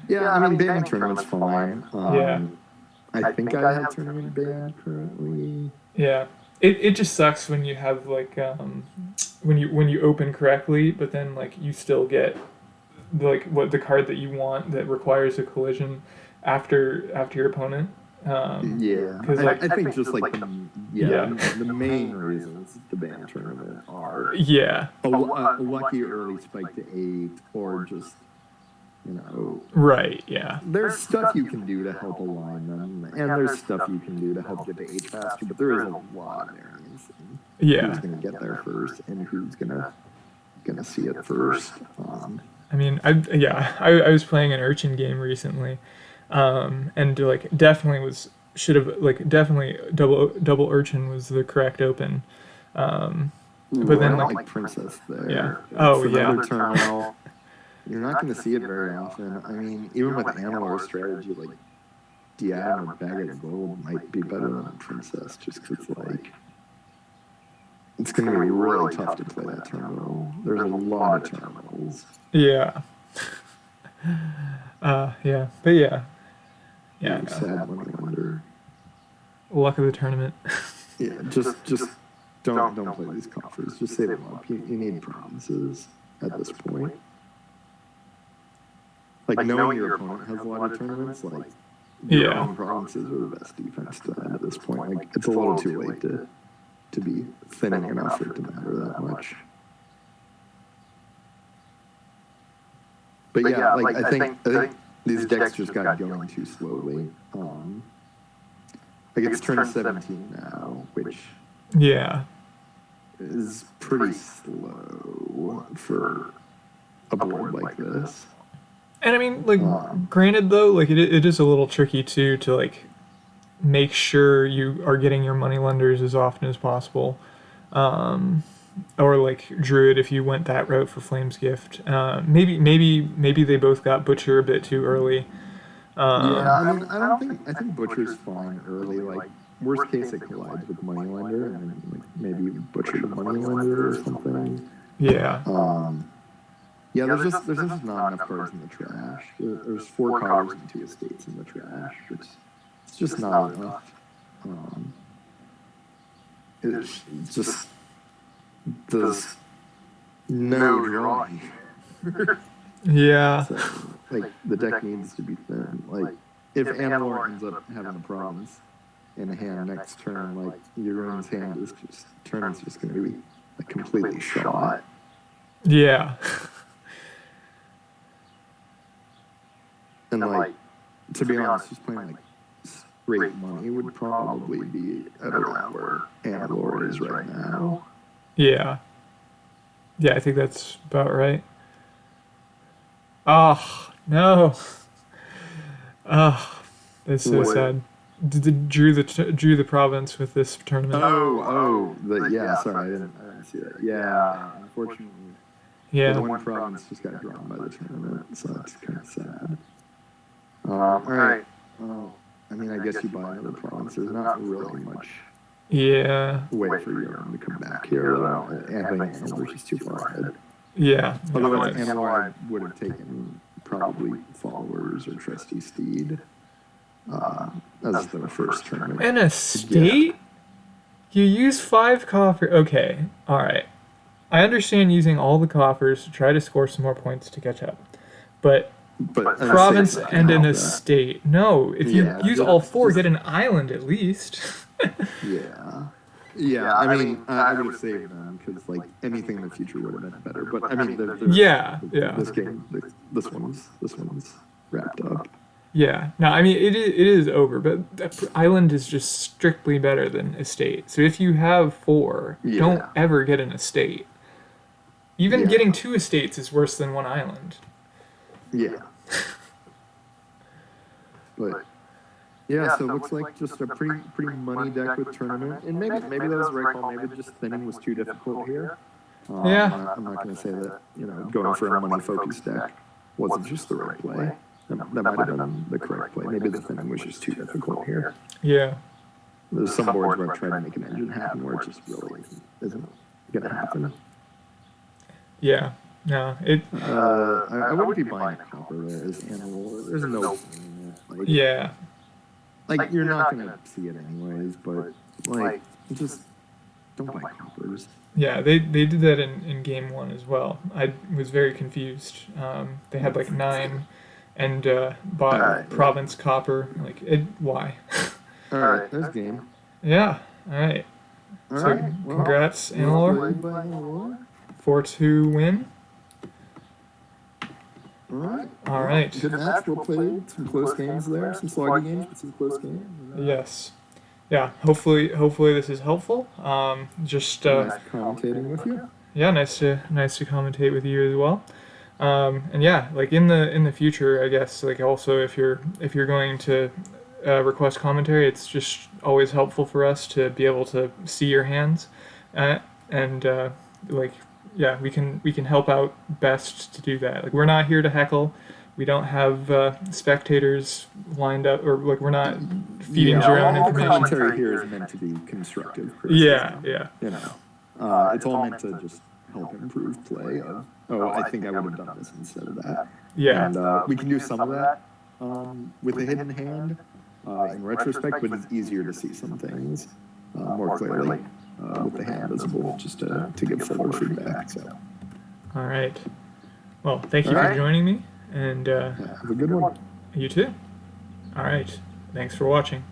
Yeah, I mean, banning tournament's fine. Yeah. I think I have tournament banned currently. Yeah. It just sucks when you have like when you open correctly, but then like you still get what the card that you want that requires a collision after your opponent. Yeah, like, I think just like the main reasons to ban tournament are a lucky early spike to 8 or just right, yeah. There's stuff you can do to help align them, and there's stuff you can do to help get to 8 faster, but there is a lot of variance in who's going to get there first and who's going to see it first. I mean, I was playing an Urchin game recently, and like definitely definitely double Urchin was the correct open. But then like Princess there. Yeah. Terminal. You're not going to see it very often. I mean, even with Anilore strategy, like Diadem or Bag of Gold might be better than a Princess, just because it's going to be really tough to play that terminal. There's a lot of terminals. Yeah. Yeah, but yeah. Sad when I wonder. Luck of the tournament. Yeah, just don't play these coffers. Just save them up. You need promises. at this point. Like, knowing your opponent has a lot of tournaments, like, your own provinces are the best defense to that at this point. Like, it's a little too late to be thinning enough for it to matter that much. But yeah, like, I think these decks just got going too slowly. Like, it's turn 17 now, which is pretty slow for a board like this. And I mean, like, granted though, like it is a little tricky too to like make sure you are getting your money lenders as often as possible. Or like Druid, if you went that route for Flame's Gift, maybe they both got Butcher a bit too early. Yeah, I mean, I think Butcher's fine early. Like, worst case, it collides with Moneylender, and then like maybe Butcher to Moneylender or something. Yeah. Yeah, there's just not enough cards in the trash. There's 4 cards and 2 estates in the trash. It's just not enough. It's just there's no drawing. Yeah. So, like, the deck needs to be thin. Like, if Anilore ends up having a province in a hand next turn, like, Jeroen's hand is just turn's just going to be like completely shot. Yeah. And like, to be honest, just playing like straight money would probably be at around where Anilore is right now. Yeah. Yeah, I think that's about right. Oh, no. Oh, that's so sad. Drew the province with this tournament. Sorry, I didn't see that. Yeah, unfortunately. Yeah. The one province just got drawn by the tournament, so that's kind of sad. All right. I mean, I guess you buy another province. There's not really much way for Jeroen to come back here, though. I think Anilore is just too far ahead. Yeah. Otherwise, Anilore would have taken probably Followers or Trusty Steed as the first tournament. An estate? You use 5 coffers. Okay. All right. I understand using all the coffers to try to score some more points to catch up. But province and an estate. No, if you use all 4, get an island at least. Yeah. I mean, I would have saved them because like anything in the future would have been better. But I mean, this game, this one's wrapped up. Yeah. No, I mean it is over, but island is just strictly better than estate. So if you have 4, don't ever get an estate. Even getting 2 estates is worse than 1 island. Yeah. But yeah, so it looks like just a pretty money deck with tournament, and maybe that was the right call. Maybe just thinning was too difficult here. I'm not going to say that going for a money focused deck wasn't just the right play. That might have been the correct play. Maybe the thinning was just too difficult here. Yeah. There's some boards where I've tried to make an engine happen where it just really isn't going to happen. Yeah. No, I wouldn't be buying a copper there as Anilore. There's no point in it. Like, you're not going to see it anyways, but, like, just don't buy coppers. Yeah, they did that in game 1 as well. I was very confused. They had, like, 9 and bought province copper. Like, why? All right, there's game. Yeah, all right. Congrats, Anilore. 4-2 win. All right. Good match. We'll play some close games there, some sloggy games, but some close games. Yes. Yeah. Hopefully this is helpful. Just nice commentating with you. Yeah, nice to commentate with you as well. And yeah, like in the future, I guess, like also if you're going to request commentary, it's just always helpful for us to be able to see your hands, and we can help out best to do that. Like, we're not here to heckle. We don't have spectators lined up, or like we're not feeding Jeroen information. All commentary here is meant to be constructive criticism. Yeah. It's all meant to just help improve play. I think I would have done this instead of that. Yeah. And we can do some of that with a hidden hand in retrospect, but it's easier to see some things more clearly with the hand visible, just to give forward feedback. So. All right. Well, thank you All for right. joining me, and Yeah, have a good one. you too. All right. Thanks for watching.